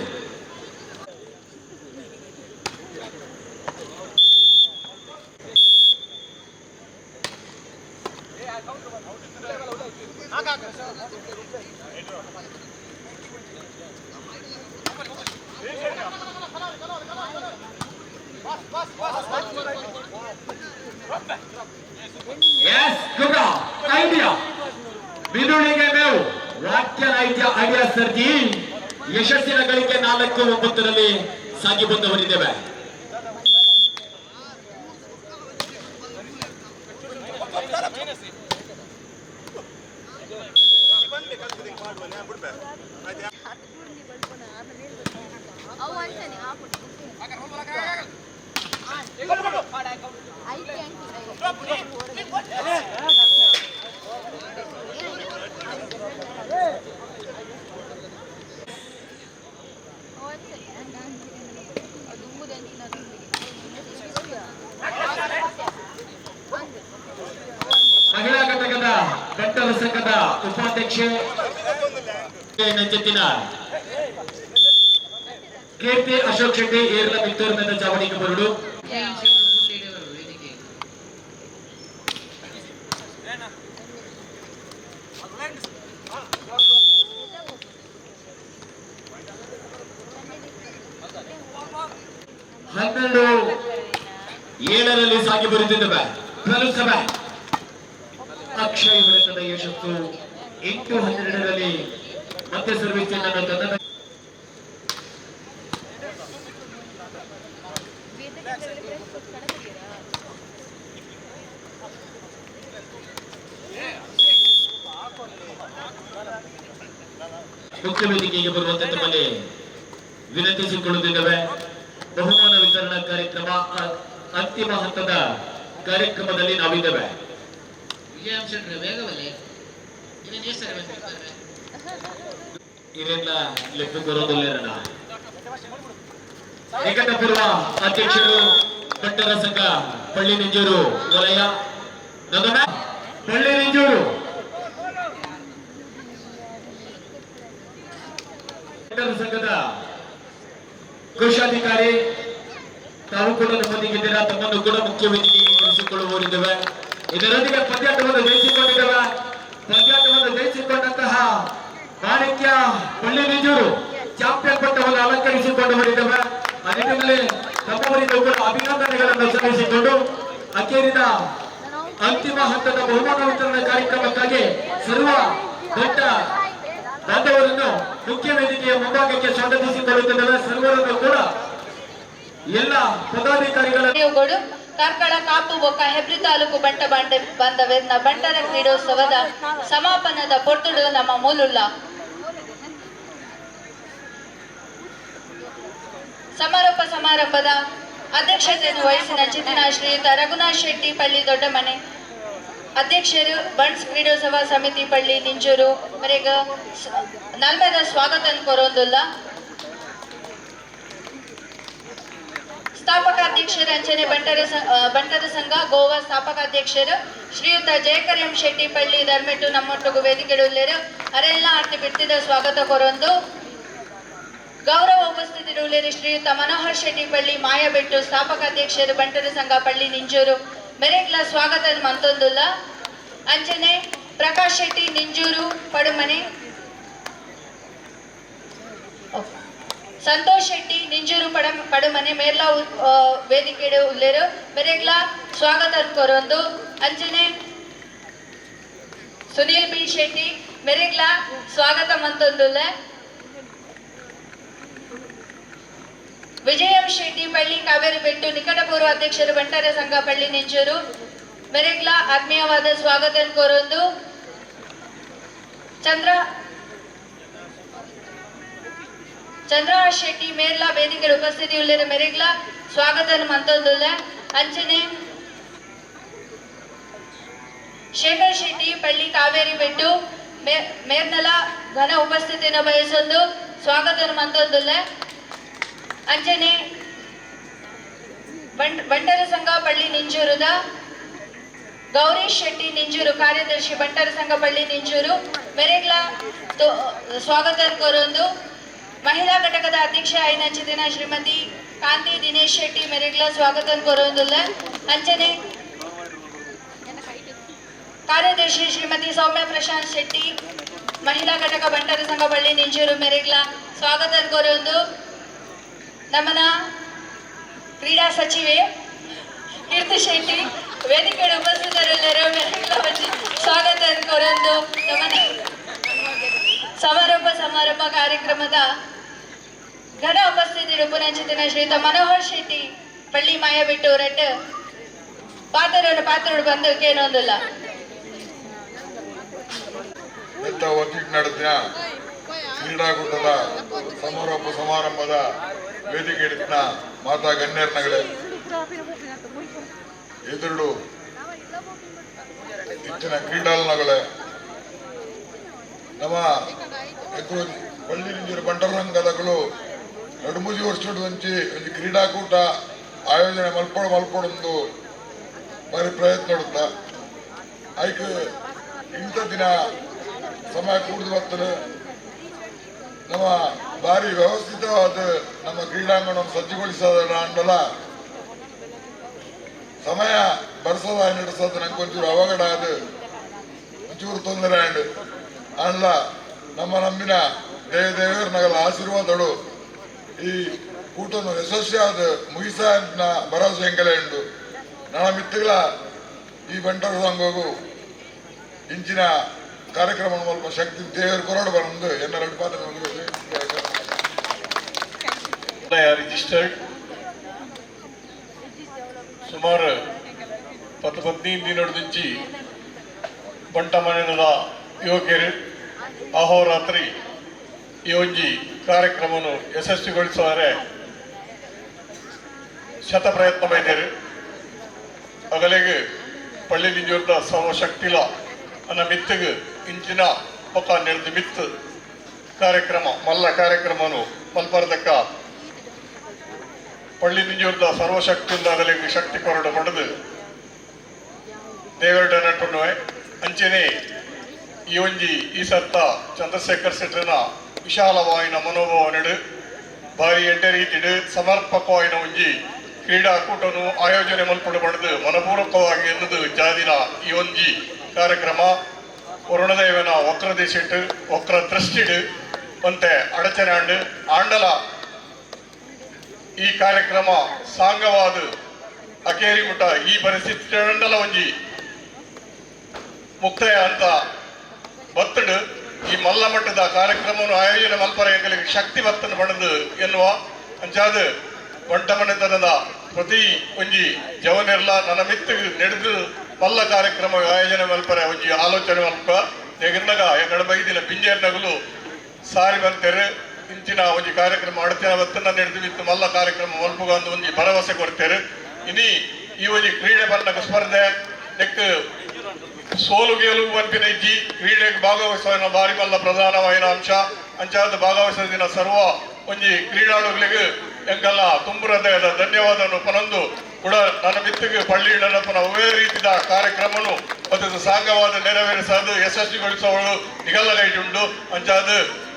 ಐಡಿಯಾ ಬಿದುಳಿಗೆ ಮೇವು ವಾಕ್ಯ ಐಡಿಯಾ ಸರ್ಜಿ ಯಶಸ್ಸಿನ ಗಳಿಕೆ 4-9ರಲ್ಲಿ ಸಾಗಿ ಬಂದವರಿದ್ದೇವೆ. ಮಹಿಳಾ ಘಟಕದ ಭಟ್ಟರ ಸಂಘದ ಉಪಾಧ್ಯಕ್ಷೆ ನಂಜೆತ್ತಿನ ಕೀರ್ತಿ ಅಶೋಕ್ ಶೆಟ್ಟಿ ಏರ್ಲ ಮಿತ್ತೂರಿನಿಂದ ಚಾವಣಿಗೆ ಬರುಡು. ಹನ್ನೆರಡು ಏಳರಲ್ಲಿ ಸಾಗಿ ಬರುತ್ತಿದ್ದವೆ ಕಲುಸಭೆ ಅಕ್ಷಯ್ ವೃತ್ತದ ಯಶಸ್ಸು 8-12ರಲ್ಲಿ ಮತ್ತೆ ಸರ್ವಿಸ್ ತಂಡದ ಮುಖ್ಯ ವೇದಿಕೆಗೆ ಬರುವಂತೆ ತಮ್ಮಲ್ಲಿ ವಿನಂತಿಸಿಕೊಳ್ಳುತ್ತಿದ್ದೇವೆ. ಬಹುಮಾನ ವಿತರಣಾ ಕಾರ್ಯಕ್ರಮ ಅಂತಿಮ ಹಂತದ ಕಾರ್ಯಕ್ರಮದಲ್ಲಿ ನಾವಿದ್ದೇವೆ. ಇದೆಲ್ಲ ಲೆಕ್ಕ ಬರೋದಿಲ್ಲ. ನಿಕಟಪೂರ್ವ ಅಧ್ಯಕ್ಷರು ಭಟ್ಟರ ಸಂಘ ಪಳ್ಳಿ ನಿಂಜೂರು ವಲಯ ಪಳ್ಳಿ ನಿಂಜೂರು ಸಂಘದ ಕೋಶಾಧಿಕಾರಿ ತಾವು ಕೂಡ ನಮ್ಮೊಂದಿಗಿದ್ದೀರಾ. ತಮ್ಮನ್ನು ಕೂಡ ಮುಖ್ಯ ವೇದಿಕೆಗೆ ಕರೆಸಿಕೊಳ್ಳುವವರಿದ್ದೇವೆ. ಇದರೊಂದಿಗೆ ಪಂದ್ಯಾಟವನ್ನು ಜಯಿಸಿಕೊಂಡಿದ್ದೇವೆ. ಪಂದ್ಯಾಟವನ್ನು ಜಯಿಸಿಕೊಂಡಂತಹ ಮಾಣಿಕ್ಯ ಪಳ್ಳಿ ನಿಂಜೂರು ಚಾಂಪಿಯನ್ ಪಟ್ಟವನ್ನು ಅಲಂಕರಿಸಿಕೊಂಡವರಿದ್ದೇವೆ. ಆ ನಿಟ್ಟಿನಲ್ಲಿ ತಮ್ಮವರಿಂದ ಕೂಡ ಅಭಿನಂದನೆಗಳನ್ನು ಸಲ್ಲಿಸಿಕೊಂಡು ಅಖೇರಿನ ಅಂತಿಮ ಹಂತದ ಬಹುಮಾನ ವಿತರಣಾ ಕಾರ್ಯಕ್ರಮಕ್ಕಾಗಿ ಸರ್ವ ದೊಡ್ಡ ಬಾಂಧವರನ್ನು ಮುಖ್ಯ ವೇದಿಕೆಯ ಮುಂಭಾಗಕ್ಕೆ ಸ್ವಾಗತಿಸಿಕೊಳ್ಳುತ್ತಿದ್ದೇವೆ. ಸರ್ವರನ್ನು ಕೂಡ ಎಲ್ಲ ಪದಾಧಿಕಾರಿಗಳು ಕಾರ್ಕಳ ಕಾಪು ಬೊಕ್ಕ ಹೆಬ್ರಿ ತಾಲೂಕು ಬಂಟ ಬಾಂಧವ್ಯನ ಬಂಟರ ಕ್ರೀಡೋತ್ಸವದ ಸಮಾಪನದ ಪೊರ್ತುಡು ನಮ್ಮ ಮೂಲುಲ್ಲ ಸಮಾರೋಪ ಸಮಾರಂಭದ ಅಧ್ಯಕ್ಷತೆಯನ್ನು ವಹಿಸಿದ ಚಿತ್ತಿನ ಶ್ರೀಯುತ ರಘುನಾಥ್ ಶೆಟ್ಟಿ ಪಳ್ಳಿ ದೊಡ್ಡಮನೆ ಅಧ್ಯಕ್ಷರು ಬಣ್ಸ್ ಕ್ರೀಡೋತ್ಸವ ಸಮಿತಿ ಪಳ್ಳಿ ನಿಂಜೂರು ಮರೆಗ ನಲ್ಮೆದ ಸ್ವಾಗತ ಕೊರೊಂದುಲ್ಲ. ಸ್ಥಾಪಕ ಅಧ್ಯಕ್ಷರು ಅಂಚನೆ ಬಂಟರ ಸಂಘ ಗೋವಾ ಸ್ಥಾಪಕ ಅಧ್ಯಕ್ಷರು ಶ್ರೀಯುತ ಜಯಕರ್ಯಂ ಶೆಟ್ಟಿ ಪಳ್ಳಿ ಧರ್ಮೆಟ್ಟು ನಮ್ಮೊಟ್ಟಿಗೂ ವೇದಿಕೆಡುಳ್ಳೇರು ಅರೆಲ್ಲ ಆರ್ತಿ ಬಿಟ್ಟಿದ ಸ್ವಾಗತ ಕೊರೊಂದು ಗೌರವ ಉಪಸ್ಥಿತಿರುಳ್ಳೇರು ಶ್ರೀಯುತ ಮನೋಹರ್ ಶೆಟ್ಟಿ ಪಳ್ಳಿ ಮಾಯಬೆಟ್ಟು ಸ್ಥಾಪಕ ಅಧ್ಯಕ್ಷರು ಬಂಟರ ಸಂಘ ಪಳ್ಳಿ ನಿಂಜೂರು ಮೆರೆಗ್ಲ ಸ್ವಾಗತ ಮಂತೊಂದುಲ್ಲ. ಅಂಚನೆ ಪ್ರಕಾಶ್ ಶೆಟ್ಟಿ ನಿಂಜೂರು ಪಡುಮನೆ ಸಂತೋಷ್ ಶೆಟ್ಟಿ ನಿಂಜೂರು ಪಡುಮನೆ ಮೇರ್ಲ ವೇದಿಕೆ ಉಳ್ಳೇರು ಮೆರೆಗ್ಲ ಸ್ವಾಗತ ಕೊರೊಂದು. ಅಂಚನೆ ಸುನೀಲ್ ಬಿ ಶೆಟ್ಟಿ ಮೆರೆಗ್ಲ ಸ್ವಾಗತ ಮಂತೊಂದುಲ್ಲ. ವಿಜಯಂ ಶೆಟ್ಟಿ ಪಳ್ಳಿ ಕಾವೇರಿ ಬೆಟ್ಟು ನಿಕಟಪೂರ್ವ ಅಧ್ಯಕ್ಷರು ಬಂಟರ ಸಂಘ ಪಳ್ಳಿ ನಿಂಜೂರು ಮೆರೆಗ್ಲ ಆತ್ಮೀಯವಾದ ಸ್ವಾಗತ ಕೋರೊಂದು. ಚಂದ್ರಹಾಸ್ ಶೆಟ್ಟಿ ಮೇರ್ಲ ವೇದಿಕೆ ಉಪಸ್ಥಿತಿ ಉಳ್ಳೇರು ಮೆರೆಗ್ಲ ಸ್ವಾಗತ ಮಂತೊಂದುಲ್ಲ. ಅಂಚನೆ ಶೇಖರ್ ಶೆಟ್ಟಿ ಪಳ್ಳಿ ಕಾವೇರಿ ಬೆಟ್ಟು ಮೇರ್ನಲ ಘನ ಉಪಸ್ಥಿತಿಯನ್ನು ಬಯಸೊಂದು ಸ್ವಾಗತ ಮಂತೊಂದುಲ್ಲ. ಅಂಚನೆ ಬಂಟರ ಸಂಘ ಪಳ್ಳಿ ನಿಂಜೂರುದ ಗೌರೀಶ್ ಶೆಟ್ಟಿ ನಿಂಜೂರು ಕಾರ್ಯದರ್ಶಿ ಬಂಟರ ಸಂಘ ಪಳ್ಳಿ ನಿಂಜೂರು ಮೆರೆಗ್ಲ ಸ್ವಾಗತ ಕೋರೊಂದು. ಮಹಿಳಾ ಘಟಕದ ಅಧ್ಯಕ್ಷ ಐನಂಚಿದಿನ ಶ್ರೀಮತಿ ಕಾಂತಿ ದಿನೇಶ್ ಶೆಟ್ಟಿ ಮೆರೆಗ್ಲ ಸ್ವಾಗತ ಕೋರೊಂದುಲ್ಲ. ಅಂಚನೆ ಕಾರ್ಯದರ್ಶಿ ಶ್ರೀಮತಿ ಸೌಮ್ಯ ಪ್ರಶಾಂತ್ ಶೆಟ್ಟಿ ಮಹಿಳಾ ಘಟಕ ಬಂಟರ ಸಂಘ ಪಳ್ಳಿ ನಿಂಜೂರು ಮೆರೆಗ್ಲ ಸ್ವಾಗತ ಕೋರೊಂದು. ನಮ್ಮನ ಕ್ರೀಡಾ ಸಚಿವೆ ಕೀರ್ತಿ ಶೆಟ್ಟಿ ವೇದಿಕೆ ಉಪಸ್ಥಿತರೆಲ್ಲರೂ ಸ್ವಾಗತ ಕೋರೊಂದು. ನಮ್ಮನ ಸಮಾರಂಭ ಕಾರ್ಯಕ್ರಮದ ಘನ ಉಪಸ್ಥಿತಿ ರೂಪುನಂಚಿತಿನ ಶ್ರೀಯುತ ಮನೋಹರ್ ಶೆಟ್ಟಿ ಪಳ್ಳಿ ಮಾಯಬಿಟ್ಟು ರಟ್ ಪಾತ್ರರು ಬಂದು ಕೇಳೋದಿಲ್ಲ. ನಡೆದ ಕ್ರೀಡಾಕೂಟದ ಸಮಾರೋಪ ಸಮಾರಂಭದ ವೇದಿಕೆ ಹಿಡಿದ ಮಾತಾ ಗಣ್ಯರ್ನಗಳೇ ಎದುರು ಇಚ್ಚಿನ ಕ್ರೀಡಾಲನಗಳೇ ನಮ್ಮ ಪಳ್ಳಿ ನಿಂಜೂರು ಬಂಟರಂಗದಗಳು ನಡುಮುಜಿ ವರ್ಷದ ಒಂಚಿ ಒಂದು ಕ್ರೀಡಾಕೂಟ ಆಯೋಜನೆ ಮಲ್ಪೊಡೊಂದು ಬಾರಿ ಪ್ರಯತ್ನ ನಡುತ್ತ ಆಯ್ಕೆ ಇಂಥ ದಿನ ಸಮಯ ಕೂಡಿದು ಬರ್ತದೆ ನಮ್ಮ ಭಾರಿ ವ್ಯವಸ್ಥಿತವಾದ ನಮ್ಮ ಕ್ರೀಡಾಂಗಣವನ್ನು ಸಜ್ಜುಗೊಳಿಸೋದರ ಅಂಡಲ ಸಮಯ ಬರ್ಸದ ನಡೆಸೋದು ನಂಗೆ ಒಂಚೂರು ಅವಘಡ ಅದು ಒಂಚೂರು ತೊಂದರೆ ಅಂಡ್ ಅಂಡ್ಲ ನಮ್ಮ ನಮ್ಮಿನ ದೇವರ ನಗಲ ಆಶೀರ್ವಾದಗಳು ಈ ಕೂಟನ್ನು ಯಶಸ್ವಿಯಾದ ಮುಗಿಸ ಭರವಸೆ ಹೆಂಗಲೇ ಉಂಟು ನನ್ನ ಮಿತ್ತಗಳ ಈ ಬಂಟರ ಸಂಘವು ಇಂಚಿನ ಕಾರ್ಯಕ್ರಮ ಸ್ವಲ್ಪ ಶಕ್ತಿ ದೇವರ ಕೊರಡು ಬಂದು ಎನ್ನ ಎರಡು ಪಾತ್ರ ರಿಜಿಸ್ಟರ್ಡ್ ಸುಮಾರು 10-15 ದಿನದ నుంచి ಬಂಟ ಮನೆಯ ಯುವಕರು ಅಹೋರಾತ್ರಿ ಈ ಒಂಜಿ ಕಾರ್ಯಕ್ರಮವನ್ನು ಯಶಸ್ವಿಗೊಳಿಸುವರೆ ಶತ ಪ್ರಯತ್ನ ಮಾಡಿದರು ಅಗಲಿಗೆ ಪಳ್ಳಿ ನಿಂಜೂರ್ದ ಸರ್ವಶಕ್ತಿಲ ಅನ್ನ ಮಿತ್ತಿಗೆ ಇಂಚಿನ ಪಕ್ಕ ನೆರೆದು ಮಿತ್ತು ಕಾರ್ಯಕ್ರಮ ಮಲ್ಲ ಕಾರ್ಯಕ್ರಮನು ಮಲ್ಪರ್ದಕ್ಕ ಪಳ್ಳಿ ನಿಂಜೂರ್ದ ಸರ್ವಶಕ್ತಿಯಿಂದ ಅಗಲಿಗೆ ಶಕ್ತಿ ಕೊರಡು ಪಡೆದು ದೇವರ ನಟುನುವೆ ಅಂಚನೆ ಈ ಒಂಜಿ ಈ ಸತ್ತ ಚಂದ್ರಶೇಖರ್ ಶೆಟ್ಟರ್ನ ವಿಶಾಲವಾಯಿನ ಮನೋಭಾವ ನಡು ಭಾರಿ ಎಡ್ಡೆ ರೀತಿಡು ಸಮರ್ಪಕವಾಯಿನ ಒಂಜಿ ಕ್ರೀಡಾಕೂಟನು ಆಯೋಜನೆ ಮಲ್ಪಡು ಪಡೆದು ಮನಪೂರ್ವಕವಾಗಿ ಎನ್ನುವುದು ಜಾದಿನ ಈ ಒಂಜಿ ಕಾರ್ಯಕ್ರಮ ವರುಣದೇವನ ವಕ್ರದೇಶಿಟ್ಟು ವಕ್ರ ದೃಷ್ಟಿಡು ಮತ್ತೆ ಅಡಚಣೆ ಆಂಡಲ ಈ ಕಾರ್ಯಕ್ರಮ ಸಾಂಗವಾದ ಅಕೇರಿ ಮುಟ ಈ ಪರಿಸ್ಥಿತಿ ಅಂಡಲ ಒಂಜಿ ಮುಕ್ತಾಯ ಅಂತ ಬತ್ತಡು ಈ ಮಲ್ಲ ಮಟ್ಟದ ಕಾರ್ಯಕ್ರಮವನ್ನು ಆಯೋಜನೆ ಮಲ್ಪರ ಎಂಗಳಿಗೆ ಶಕ್ತಿ ಬತ್ತನ್ನು ಪಡೆದು ಎನ್ನುವ ಅಂಚಾದ ಬಂಟಮನೆತನದ ಪ್ರತಿ ಒಂಜಿ ಜವನೆಲ್ಲ ನನ್ನ ಮಿತ್ತಿಗೆ ನಡೆದು ಮಲ್ಲ ಕಾರ್ಯಕ್ರಮ ಆಯೋಜನೆ ಮಲ್ಪರ ಒಂಜಿ ಆಲೋಚನೆ ಮಲ್ಪ ಎಗರ್ನಗ ಎಗಡ ಬೈದಿನ ಪಿಂಜೇರ್ನಗಲು ಸಾರಿ ಬಂತೇರು ಇಂಚಿನ ಒಂಜಿ ಕಾರ್ಯಕ್ರಮ ಅಡತಿನ ಬತ್ತನ್ನ ನಡೆದು ಬಿತ್ತು ಮಲ್ಲ ಕಾರ್ಯಕ್ರಮ ಮಲ್ಪುಗ ಅಂತ ಒಂಜಿ ಭರವಸೆ ಕೊಡ್ತೇರು ಇನಿ ಈ ಒಂಜಿ ಕ್ರೀಡೆ ಬನ್ನಗ ಸ್ಪರ್ಧೆ ನೆಕ್ ಸೋಲು ಗೆಲುವು ಬಂಪಿನ ಇಜ್ಜಿ ಕ್ರೀಡೆಗೆ ಭಾಗವಹಿಸುವ ಬಾರಿ ಮಲ್ಲ ಪ್ರಧಾನವಾದ ಅಂಶ ಅಂಚಾದ ಭಾಗವಹಿಸಿದ ಸರ್ವ ಒಂಜಿ ಕ್ರೀಡಾಳುಗಳಿಗೆ ಎಂಕಲ್ಲ ತುಂಬು ಹೃದಯದ ಧನ್ಯವಾದವನ್ನು ಪನೊಂದು ಕೂಡ ನನ್ನ ಮಿತ್ತಿಗೆ ಪಳ್ಳಿ ನೆನಪನ ಒವೇ ರೀತಿಯ ಕಾರ್ಯಕ್ರಮನು ಮತ್ತು ಸಾಂಗವಾದ ನೆರವೇರಿಸಲು ಯಶಸ್ವಿಗೊಳಿಸುವಳು ನಿಗಲ್ಲಗೈಟುಂಡು ಅಂಚಾದ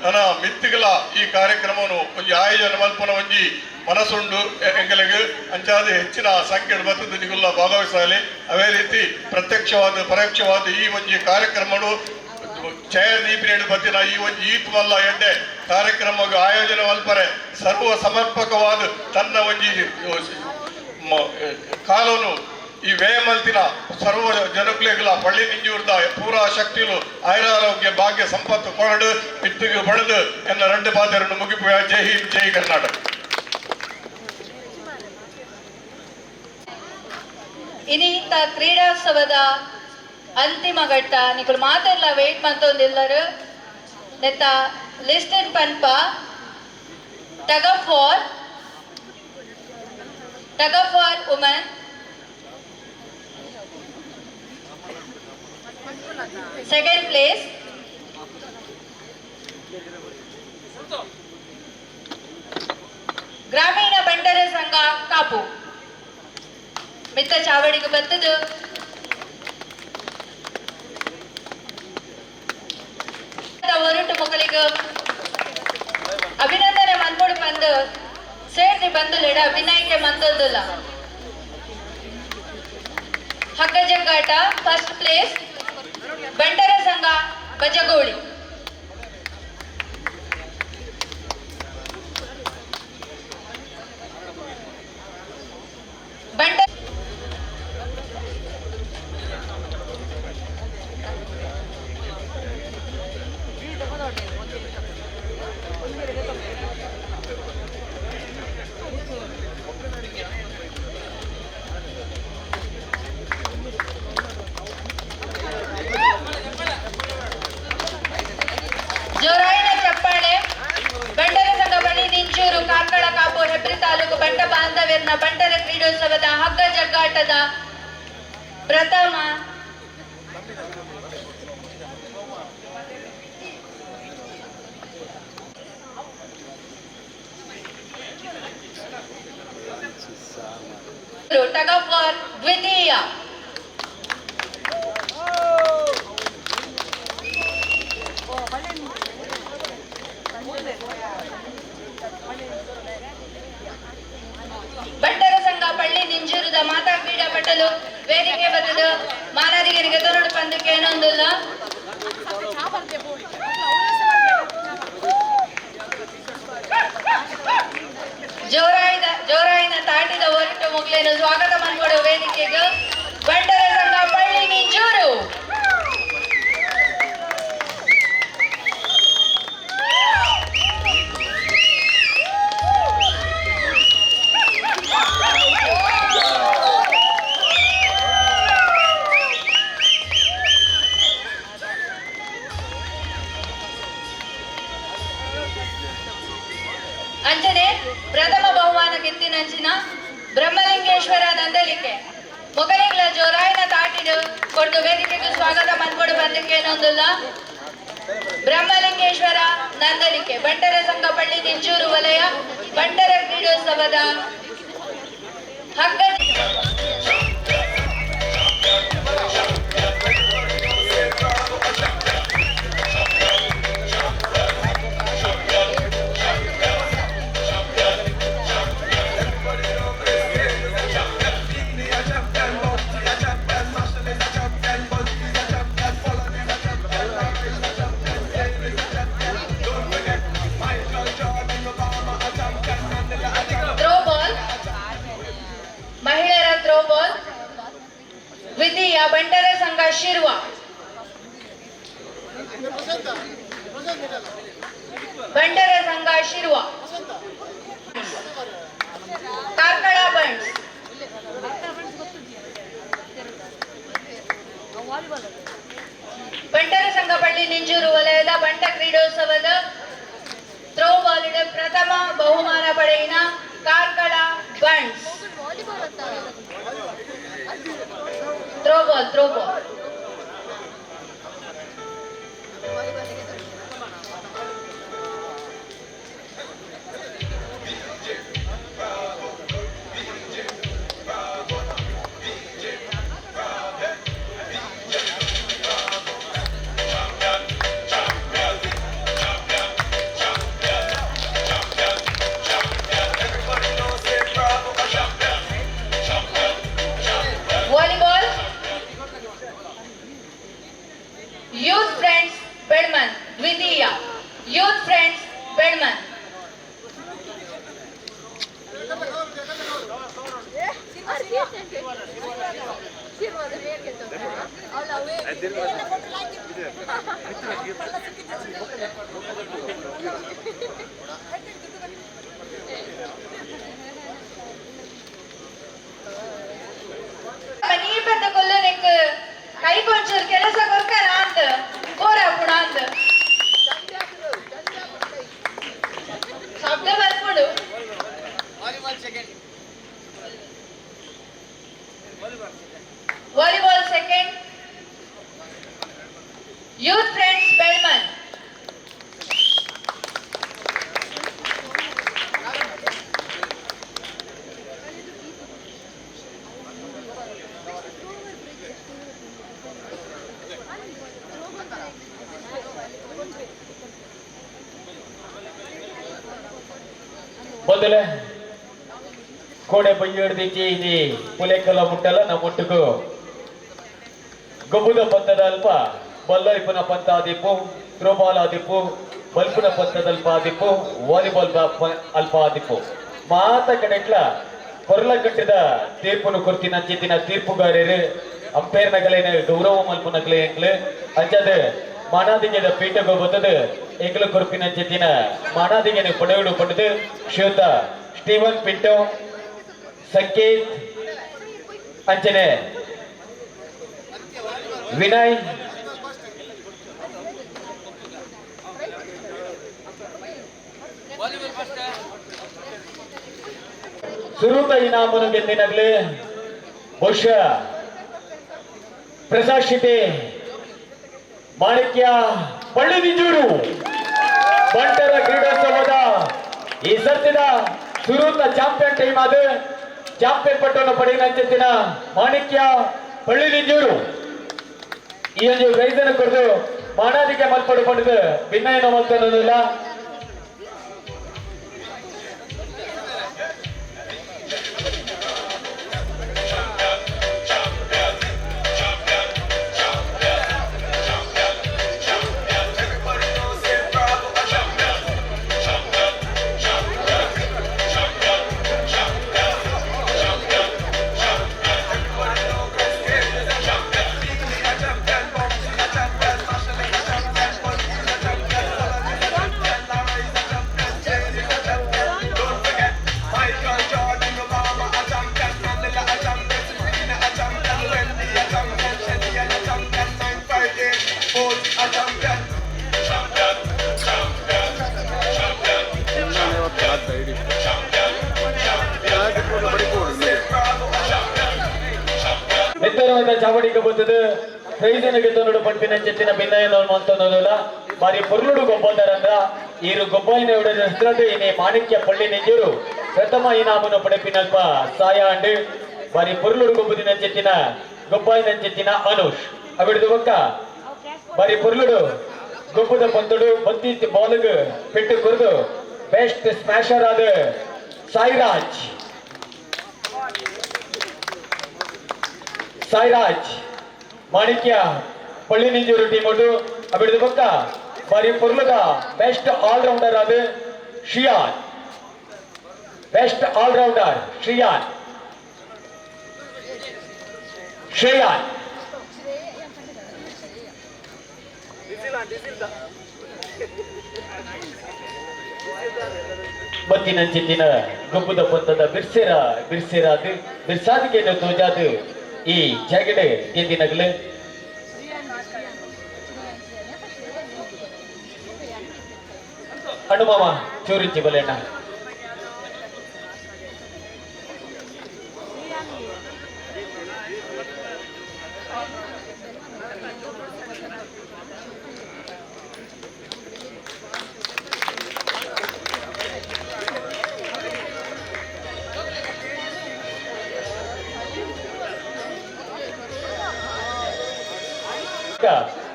ನನ್ನ ಮಿತ್ತಿಗಳ ಈ ಕಾರ್ಯಕ್ರಮವನ್ನು ಒಂಜಿ ಆಯೋಜನೆ ಮಲ್ಪನ ಒಂಜಿ ಮನಸ್ಸುಂಡು ಎಂಗಳಿಗೆ ಅಂಚಾದ ಹೆಚ್ಚಿನ ಸಂಖ್ಯೆಯ ಬತ್ತದ ನಿಗುಲ್ಲ ಭಾಗವಹಿಸಲಿ ಅವೇ ರೀತಿ ಪ್ರತ್ಯಕ್ಷವಾದ ಪರೋಕ್ಷವಾದ ಈ ಒಂಜಿ ಕಾರ್ಯಕ್ರಮಗಳು ಚಯ ದೀಪಿನ ಬತ್ತಿನ ಈ ಒಂದು ಈತ್ ಮಲ್ಲ ಎಡ್ಡೆ ಕಾರ್ಯಕ್ರಮ ಆಯೋಜನೆ ಮಲ್ಪರೆ ಸರ್ವ ಸಮರ್ಪಕವಾದ ತನ್ನ ಒಂಜಿ ಕಾಲನು ಈ ವೇಮಲ್ತಿನ ಸರ್ವ ಜನಕುಲೆಗಳ ಪಳ್ಳಿ ನಿಂಜೂರ್ದ ಪೂರಾ ಶಕ್ತಿಲು ಆಯುರಾರೋಗ್ಯ ಭಾಗ್ಯ ಸಂಪತ್ತು ಕೊರಡು ಮಿತ್ತಿಗೆ ಪಡೆದು ಎನ್ನ ರೆಂಡು ಪಾತ್ರನ್ನು ಮುಗಿಪು. ಜೈ ಹಿಂದ್, ಜೈ ಕರ್ನಾಟಕ. ಇನ್ನೀತ ಕ್ರೀಡೋತ್ಸವದ ಅಂತಿಮ ಘಟ್ಟ ನಿಕಲು ಮಾತೆಲ್ಲ ವೇಟ್ ಮಂತೊಂದಿಲ್ಲರು ನೆತ್ತ ಲಿಸ್ಟೆಡ್ ಪನ್ಪ tug of war woman second place ಗ್ರಾಮೀಣ ಬಂಟರ ಸಂಘ ಕಾಪು ಮಿತ್ತ ಚಾವಡಿಗೆ ಬತ್ತದು ಹೊರಟು ಮಕ್ಕಳಿಗೆ ಅಭಿನಂದನೆ ಮಂದ್ಬಿಡು ಬಂದು ಸೇರ್ತಿ ಬಂದುಲಿಡ ವಿನಾಯಕೆ ಮಂದೊಂದಿಲ್ಲ ಹಗ್ಗ ಜಗ್ಗಾಟ ಫಸ್ಟ್ ಪ್ಲೇಸ್ ಬಂಟರ ಸಂಘ ಬಜಗೋಳಿ ಬಂಟ ಜೋರಾಯಿನ ಚಪ್ಪಾಳೆ. ಬಂಟರ ಸಂಘ ಬಳಿ ನಿಂಚೂರು ಕಾರ್ಕಳ ಕಾಪು ಹೆಬ್ರಿ ತಾಲೂಕು ಬಂಟ ಬಾಂಧವ್ಯನ ಬಂಟರ ಕ್ರೀಡೋತ್ಸವದ ಹಗ್ಗ ಜಗ್ಗಾಟದ ಪ್ರಥಮ ಟಗ್ ಆಫ್ ವಾರ್ ದ್ವಿತೀಯ ಅಂಚಲು ವೇದಿಕೆ ಬದಲು ಮಾನದಿಗರಿಗೆ ತೊರಡು ಪಂದಕ್ಕೆ ಏನೊಂದಿಲ್ಲ. ಜೋರಾಯಿನ ತಾಟಿದ ಹೊರಟು ಮುಗ್ಲೇನು ಸ್ವಾಗತ ಮಾಡ್ಕೊಡೋ ವೇದಿಕೆಗೆ ಬಂಟರ ಸಂಘ ಪಳ್ಳಿ ನಿಂಜೂರು. ಅಂಚನೆ ಪ್ರಥಮ ಬಹುಮಾನ ಗೆತ್ತಿನಂಚಿನ ಬ್ರಹ್ಮಲಿಂಗೇಶ್ವರ ನಂದಲಿಕೆ ಮೊಗಲಿಗಳ ಜೋರಾಯಿನ ತಾಟಿಡು ಕೊಟ್ಟು ವೇದಿಕೆಗೆ ಸ್ವಾಗತ ಮಾಡ್ಕೊಡು ಬಂದಕ್ಕೆ ಏನೊಂದಿಲ್ಲ. ಬ್ರಹ್ಮಲಿಂಗೇಶ್ವರ ನಂದಲಿಕೆ ಬಂಟರ ಸಂಘ ಪಳ್ಳಿ ನಿಂಜೂರು ವಲಯ ಬಂಟರ ಕ್ರೀಡೋತ್ಸವದ ಹಗ್ಗ ಮಹಿಳೆಯರ ಥ್ರೋಬಾಲ್ ದ್ವಿತೀಯ ಬಂಟರ ಸಂಘ ಶಿರ್ವ. ಬಂಟರ ಸಂಘ ಶಿರ್ವ ಕಾರ್ಕಳ ಬಂಡ್ಸ್. ಬಂಟರ ಸಂಘ ಪಳ್ಳಿ ನಿಂಜೂರು ವಲಯದ ಬಂಟ ಕ್ರೀಡೋತ್ಸವದ ಥ್ರೋಬಾಲ್ ಪ್ರಥಮ ಬಹುಮಾನ ಪಡೆಯಿನ Karkala Bunts. Throwball volleyball youth friends Belman ದ್ವಿತೀಯ ಯೂತ್ ಫ್ರೆಂಡ್ಸ್ ಬೆಳ್ಮನ್. ನೀಪತ್ತ ಕೊಲ್ಲನೆಕ್ ಕೈ ಕೊಂಚೂರು ಕೆಲಸ ಕೊರ್ಕನ ಅಂತ ಓರಾಪುಣ ಅಂತ ಶಬ್ದ ಬರ್ಕೊಡು. Volleyball second youth friends Belman. ಮೊದಲೇ ಕೋಡೆ ಬೈಯಡ್ದಿಚ್ಚಿ ఇది పులెక్కల ముట్టల నా ముట్టుకు గొబ్బుద పంతದ ಅಲ್ಪ ಬಲ್ಲರಿಪುನ ಪಂತ ಆದಿಪ್ಪು ಥ್ರೋಬಾಲ್ ಆದಿಪ್ಪು ಬಲ್ಪುನ ಪಂತದಲ್ಪ ಆದಿಪ್ಪು ವಾಲಿಬಾಲ್ ಅಲ್ಪ ಆದಿಪ್ಪು ಮಾತ ಕಡೆಟ್ಲ ಕೊರಲ ಕಟ್ಟಿದ ತೀರ್ಪುನು ಕೊರ್ತಿನ ಚಿತ್ತಿನ ತೀರ್ಪುಗಾರರು ಅಂಪೇರ್ ನಗಲಿನ ಗೌರವ ಮಲ್ಪು ನಗಲೆ ಎಂಗ್ಲು ಅಂಜದ ಮಾನಾದಿಗೆದ ಪೀಠಗೂ ಬತ್ತದು ಎಂಗ್ಲು ಕೊರ್ಪಿನ ಚಿತ್ತಿನ ಮಾನಾದಿಗೆನ ಪಡೆಗಳು ಪಡೆದು ಶ್ರೀಯುತ ಸ್ಟೀವನ್ ಪಿಂಟೋ ಸಂಕೇತ್ ಅಂಚನೆ ವಿನಯ್ ಸುರುತ ಇನಾಮನು ಗೆದ್ದಿನಗ್ಲಿ ಬಹುಶಃ ಪ್ರಶಾಸಿತೆ ಮಾಣಿಕ್ಯ ಪಳ್ಳಿ ನಿಂಜೂರು ಬಂಟರ ಕ್ರೀಡೋತ್ಸವದ ಈ ಸರ್ತಿನ ಸುರುತ ಚಾಂಪಿಯನ್ ಟೀಮ್ ಅದು ಚಾಂಪಿಯನ್ ಪಟ್ಟವನ್ನು ಪಡೆಯುವ ಮಾಣಿಕ್ಯ ಪಳ್ಳಿ ನಿಂಜೂರು ಈ ಒಂದು ಪ್ರೈಸನ್ನು ಕೊಟ್ಟು ಮಾನಾದಿಗೆ ಮಲ್ಪಡುಕೊಂಡಿದ್ದು ಭಿನ್ನ ಏನೋ ಮಲ್ತನ್ನೋದಿಲ್ಲ. ಮೇದ ಚಾವಡಿಗೆ ಬರ್ತದೆ ಪ್ರೈಜನಿಗೆ ತೊಂದು ಪಟ್ಟಿನ ಚೆತ್ತಿನ ಭಿನ್ನಯನ ಅಂತನ್ನೋದಿಲ್ಲ ಬಾರಿ ಪೊರ್ಲುಡು ಗೊಬ್ಬದಾರಂದ್ರ ಈರು ಗೊಬ್ಬಾಯಿನ ಹೆಸರದು ಇನಿ ಮಾಣಿಕ್ಯ ಪಳ್ಳಿ ನೆಂಜೂರು ಪ್ರಥಮ ಇನಾಮನು ಪಡೆಪಿನಲ್ಪ ಸಾಯ ಅಂಡು ಬಾರಿ ಪೊರ್ಲುಡು ಗೊಬ್ಬದಿನ ಚೆತ್ತಿನ ಗೊಬ್ಬಾಯಿನ ಚೆತ್ತಿನ ಅನುಷ್ ಅವಿಡ್ದು ಒಕ್ಕ ಬಾರಿ ಪೊರ್ಲುಡು ಗೊಬ್ಬದ ಪಂತುಡು ಬತ್ತಿ ಬಾಲ್ಗೆ ಪೆಟ್ಟು ಕುರಿದು ಬೆಸ್ಟ್ ಸ್ಮ್ಯಾಶರ್ ಆದ ಸಾಯಿರಾಜ್ ಮಾಣಿಕ್ಯ ಪಳ್ಳಿ ನಿಂಜೂರು ಟೀಮ್ ಒಟ್ಟು ಅಬಿಡಿದ ಪಕ್ಕ ಬಾರಿ ಪೊರ್ಲುಗ ಬೆಸ್ಟ್ ಆಲ್ರೌಂಡರ್ ಆದ ಶ್ರಿಯಾನ್ ಬೆಸ್ಟ್ ಆಲ್ರೌಂಡರ್ ಶ್ರೇಯಾನ್ ಬತ್ತಿನ ಚಿತ್ತಿನ ಗೊಬ್ಬದ ಪಂತದ ಬಿರ್ಸಾದಿಗೆ ತೋಜಾದು ಈ ಜಗಡೆ ಗೆದ್ದಿನಗಲು ಅನುಮಾಮ ಚೂರಿಂಚಿ ಬಲೆಣ್ಣ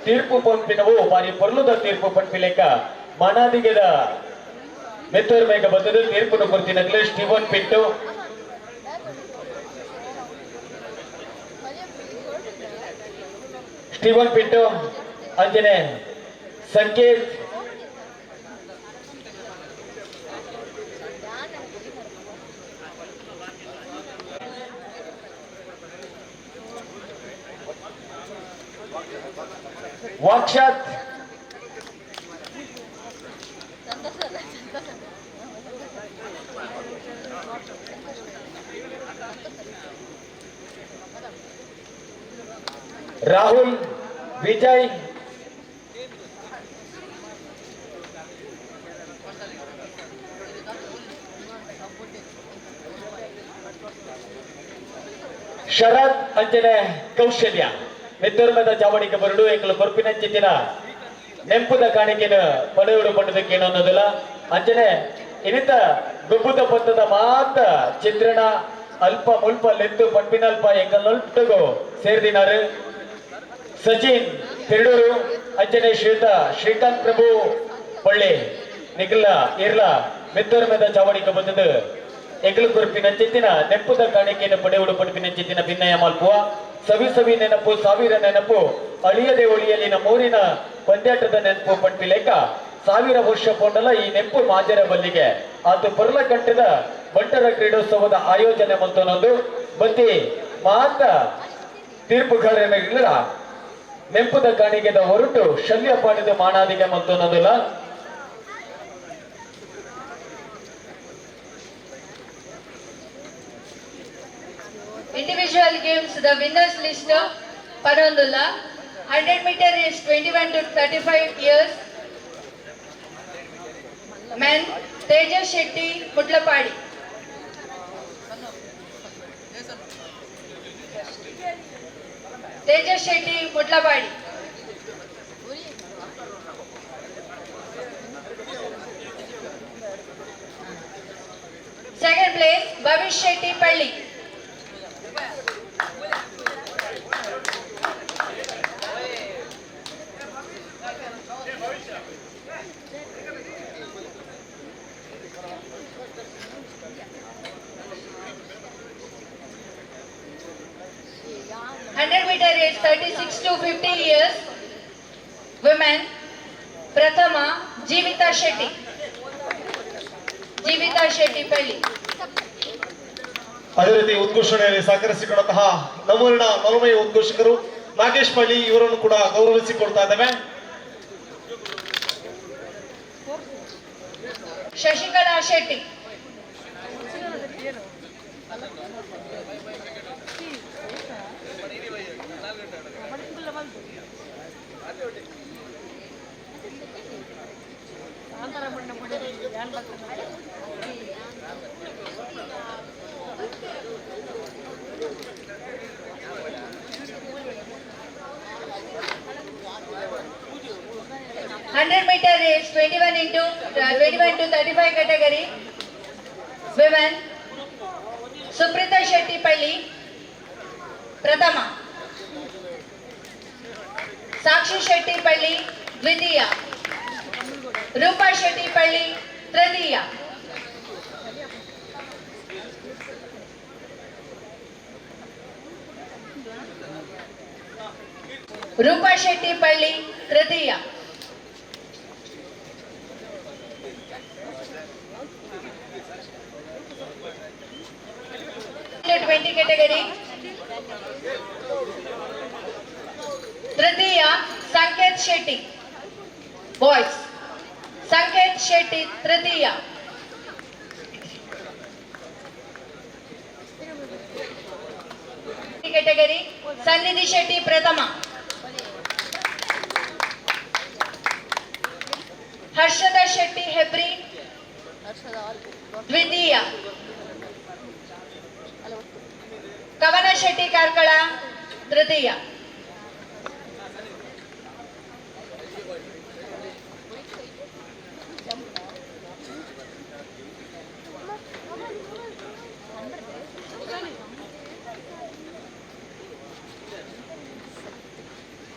ತೀರ್ಪು ಪಂಪಿನವು ಬಾರಿ ಪೊರ್ಲುದ ತೀರ್ಪು ಪಂಪಿಲೆಕ್ಕ ಮನಾದಿಗೆದ ಮೆತ್ತೂರ್ ಮೇಗ ಬಂದದು ತೀರ್ಪು ಕೊರ್ತಿನಗ್ಲು ಸ್ಟೀವನ್ ಪಿಂಟು ಅಂಜನೆ ಸಂಕೇತ್ ವಾಕ್ಷಾತ್ ರಾಹುಲ್ ವಿಜಯ್ ಶರತ್ ಅಂಜನೆ ಕೌಶಲ್ಯ ಮೆತ್ತೂರ್ಮದ ಚಾವಡಿಗೆ ಬರಡು ಎಂಕಲು ಕೊರ್ಪಿನ ಚಿತ್ತಿನ ನೆಂಪುದ ಕಾಣಿಕೆನ ಪಡೆಯುಡು ಪಡೆದಕ್ಕೇನು ಅನ್ನೋದಿಲ್ಲ ಅಂಜನೆ ಇನ್ನಿತ ಗೊಬ್ಬುದ ಪಂತದ ಮಾತ ಚಿತ್ರಣ ಅಲ್ಪ ಮುಲ್ಪ ಲೆತ್ತು ಪಂಪಿನಲ್ಪ ಎಂಗಲ್ನೊಟ್ಟಿಗೂ ಸೇರ್ದಿನಾರು ಸಚಿನ್ ತಿರುಡೂರು ಅಂಜನೆ ಶ್ರೀಕಾಂತ್ ಪ್ರಭು ಒಳ್ಳೆ ನಿಖಿಲ ಇರ್ಲ ಮೆತ್ತೂರ್ಮದ ಚಾವಡಿಗೆ ಬಂದದು ಎಂಗಲು ಕೊರ್ಪಿನ ಚಿತ್ತಿನ ನೆಂಪುದ ಕಾಣಿಕೆಯನ್ನು ಪಡೆಯುಡು ಪಂಪಿನ ಚಿತ್ತಿನ ಭಿನ್ನಯ ಮಲ್ಪುವ ಸವಿ ನೆನಪು ಸಾವಿರ ನೆನಪು ಅಳಿಯದೆ ಒಳಿಯಲಿನ ಮೂರಿನ ಪಂದ್ಯಾಟದ ನೆನಪು ಪಂಪಿಲೆಕ್ಕ 1000 ವರ್ಷ ಪೊಂಡಲ ಈ ನೆಂಪು ಮಾಜರ ಬಲ್ಲಿಗೆ ಆತು ಪೊರ್ಲ ಕಟ್ಟದ ಬಂಟರ ಕ್ರೀಡೋತ್ಸವದ ಆಯೋಜನೆ ಮಂತನೊಂದು ಬತ್ತಿ ಮಾತ ತೀರ್ಪುಗಾರನಿಲ್ಲ ನೆಂಪುದ ಕಾಣಿಗೆದ ಹೊರಟು ಶಲ್ಯ ಪಾಡಿದ ಮಾಣಾದಿಗೆ ಮಂತನೊಂದಿಲ್ಲ Individual games, the winners list Panandula. 100 meter is 21 to 35 years. Men, Tejas Shetty, Mutlapadi. Tejas Shetty, Mutlapadi. Second place, Bhavish Shetty, Palli. Meter age 36 to 50 years. Women, Prathama, Jeevita Shetty. Jeevita Shetty Pelli. ಅದೇ ರೀತಿ ಉದ್ಘೋಷಣೆಯಲ್ಲಿ ಸಹಕರಿಸಿಕೊಂಡಂತಹ ನಮ್ಮೂರಿನ ನಲುಮೈ ಉದ್ಘೋಷಕರು ನಾಗೇಶ್ ಪಳ್ಳಿ ಇವರನ್ನು ಕೂಡ ಗೌರವಿಸಿಕೊಡ್ತಾ ಇದ್ದೇವೆ. Shashikala Shetty. 100 meter race 21 to 35 category. Women. Suprita Shetty Palli, Prathama. Sakshi Shetty Palli, Dvitiya. Rupa Shetty Palli, Tritiya. Rupa Shetty Palli, Tritiya. Under 20 category. Tritiya, Sanket Shetty. Boys. Sanket Shetty, Tritiya. Category. Sannidhi Shetty, Prathama. Harshada Shetty Hebri, Dvitiya. Kavana Shetty Karkala, Tritiya.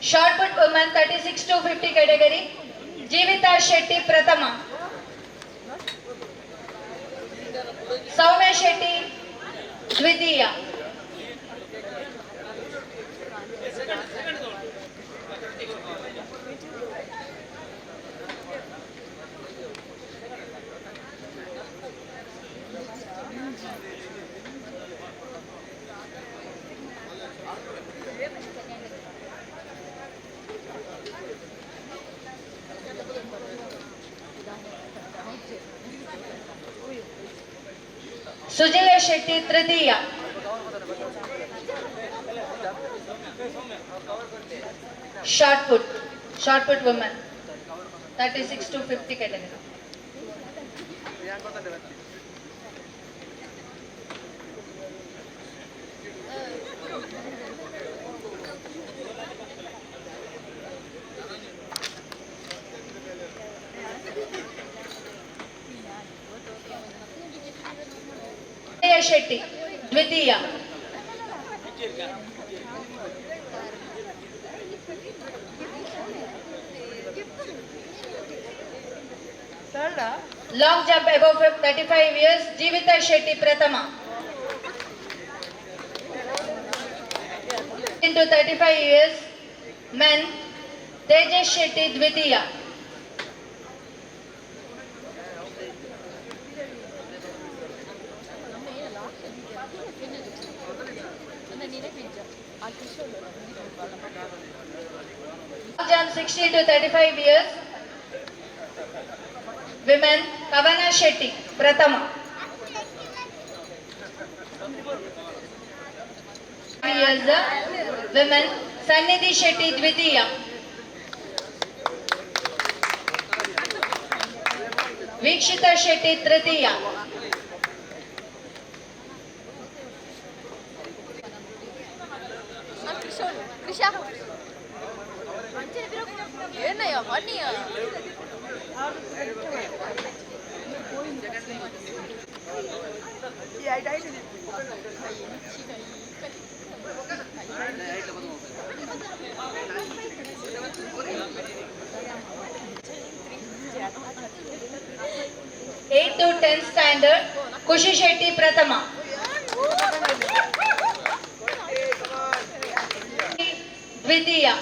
Shot put woman 36 to 50 category. Jeevita Shetty Prathama. Soumya Shetty Dvitiya. Sujaya Shetty Tritiya. Shot put woman 36 to 50 category. Sujaya Shetty Dvitiya. Long jump above 35 years, Jeevita Shetty Prathama. Into 35 years, men, Tejas Shetty Dvitiya. Long jump 60 to 35 years, women, Kavana Shetty, Prathama. Years, women, Sannidhi Shetty, Dvitiya. Vikshita Shetty, Tritiya. Krisha. ಏನಯ್ಯ ಬನ್ನಿಯ 8 to 10 standard, Kushi Shetty Prathama. Dvitiya.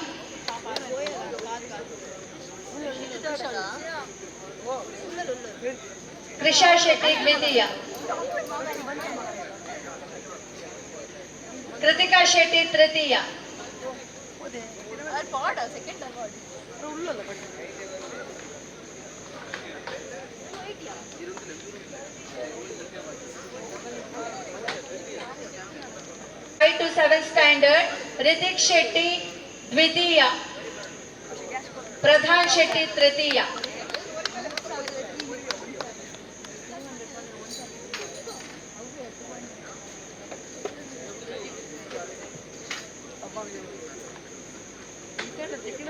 Krisha Shetty Dvitiya. Kritika Shetty Tritiya. Second Five to 7 standard, Ritik Shetty Dvitiya. Pradhan Shetty Tritiya. 50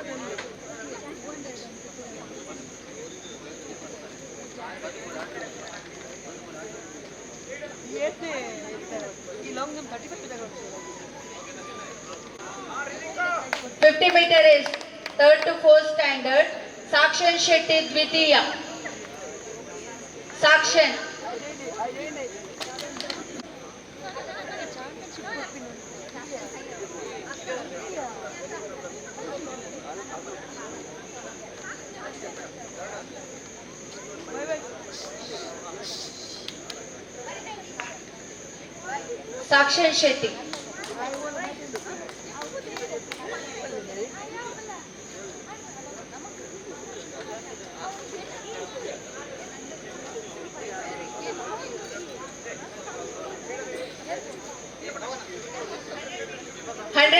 meter is third to fourth standard. Sakshan Shetty Dvitiya. Sakshan. Sakshan Shetty.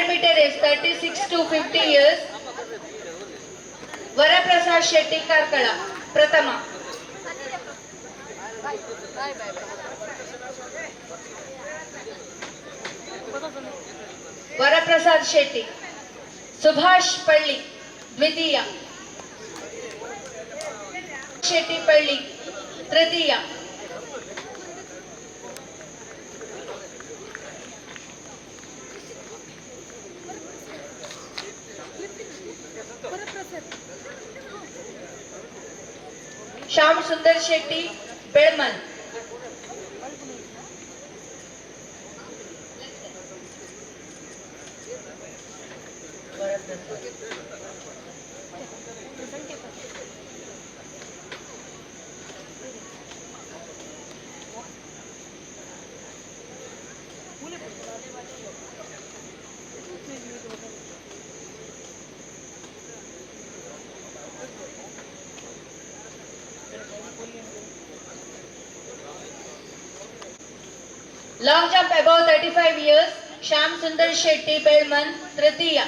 Meter is 36 to 50 years. Varaprasad Shetty Karkala, Prathama. Varaprasad Shetty. Subhash Palli, Dvitiya. Shetty Palli, Tritiya. Shyam Sundar Shetty, Bedman. Long jump above 35 years, Shyam Sundar Shetty, Bedman, Tritiya.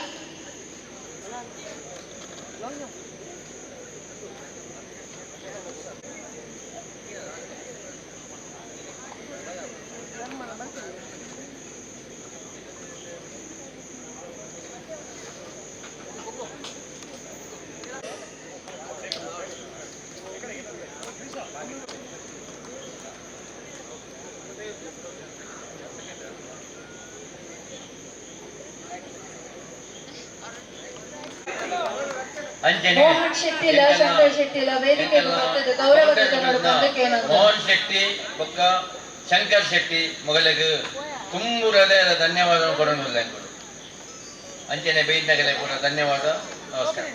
Mohan ಶೆಟ್ಟಿಲ ಶಂಕರ್ ಶೆಟ್ಟಿಲ ವೇದಿಕೆಗೆ ಬರ್ತದೆ ಗೌರವದ ಬಂದಕ್ಕೆ ಮೋಹನ್ ಶೆಟ್ಟಿ ಬೊಕ್ಕ ಶಂಕರ್ ಶೆಟ್ಟಿ ಮೊಗಲಿಗೆ ತುಂಬು ಹೃದಯದ ಧನ್ಯವಾದ ಕೊಡೋದಿಲ್ಲ ಅಂಚನೆ ಬೈದ್ನಗಲೆ ಕೂಡ ಧನ್ಯವಾದ ನಮಸ್ಕಾರ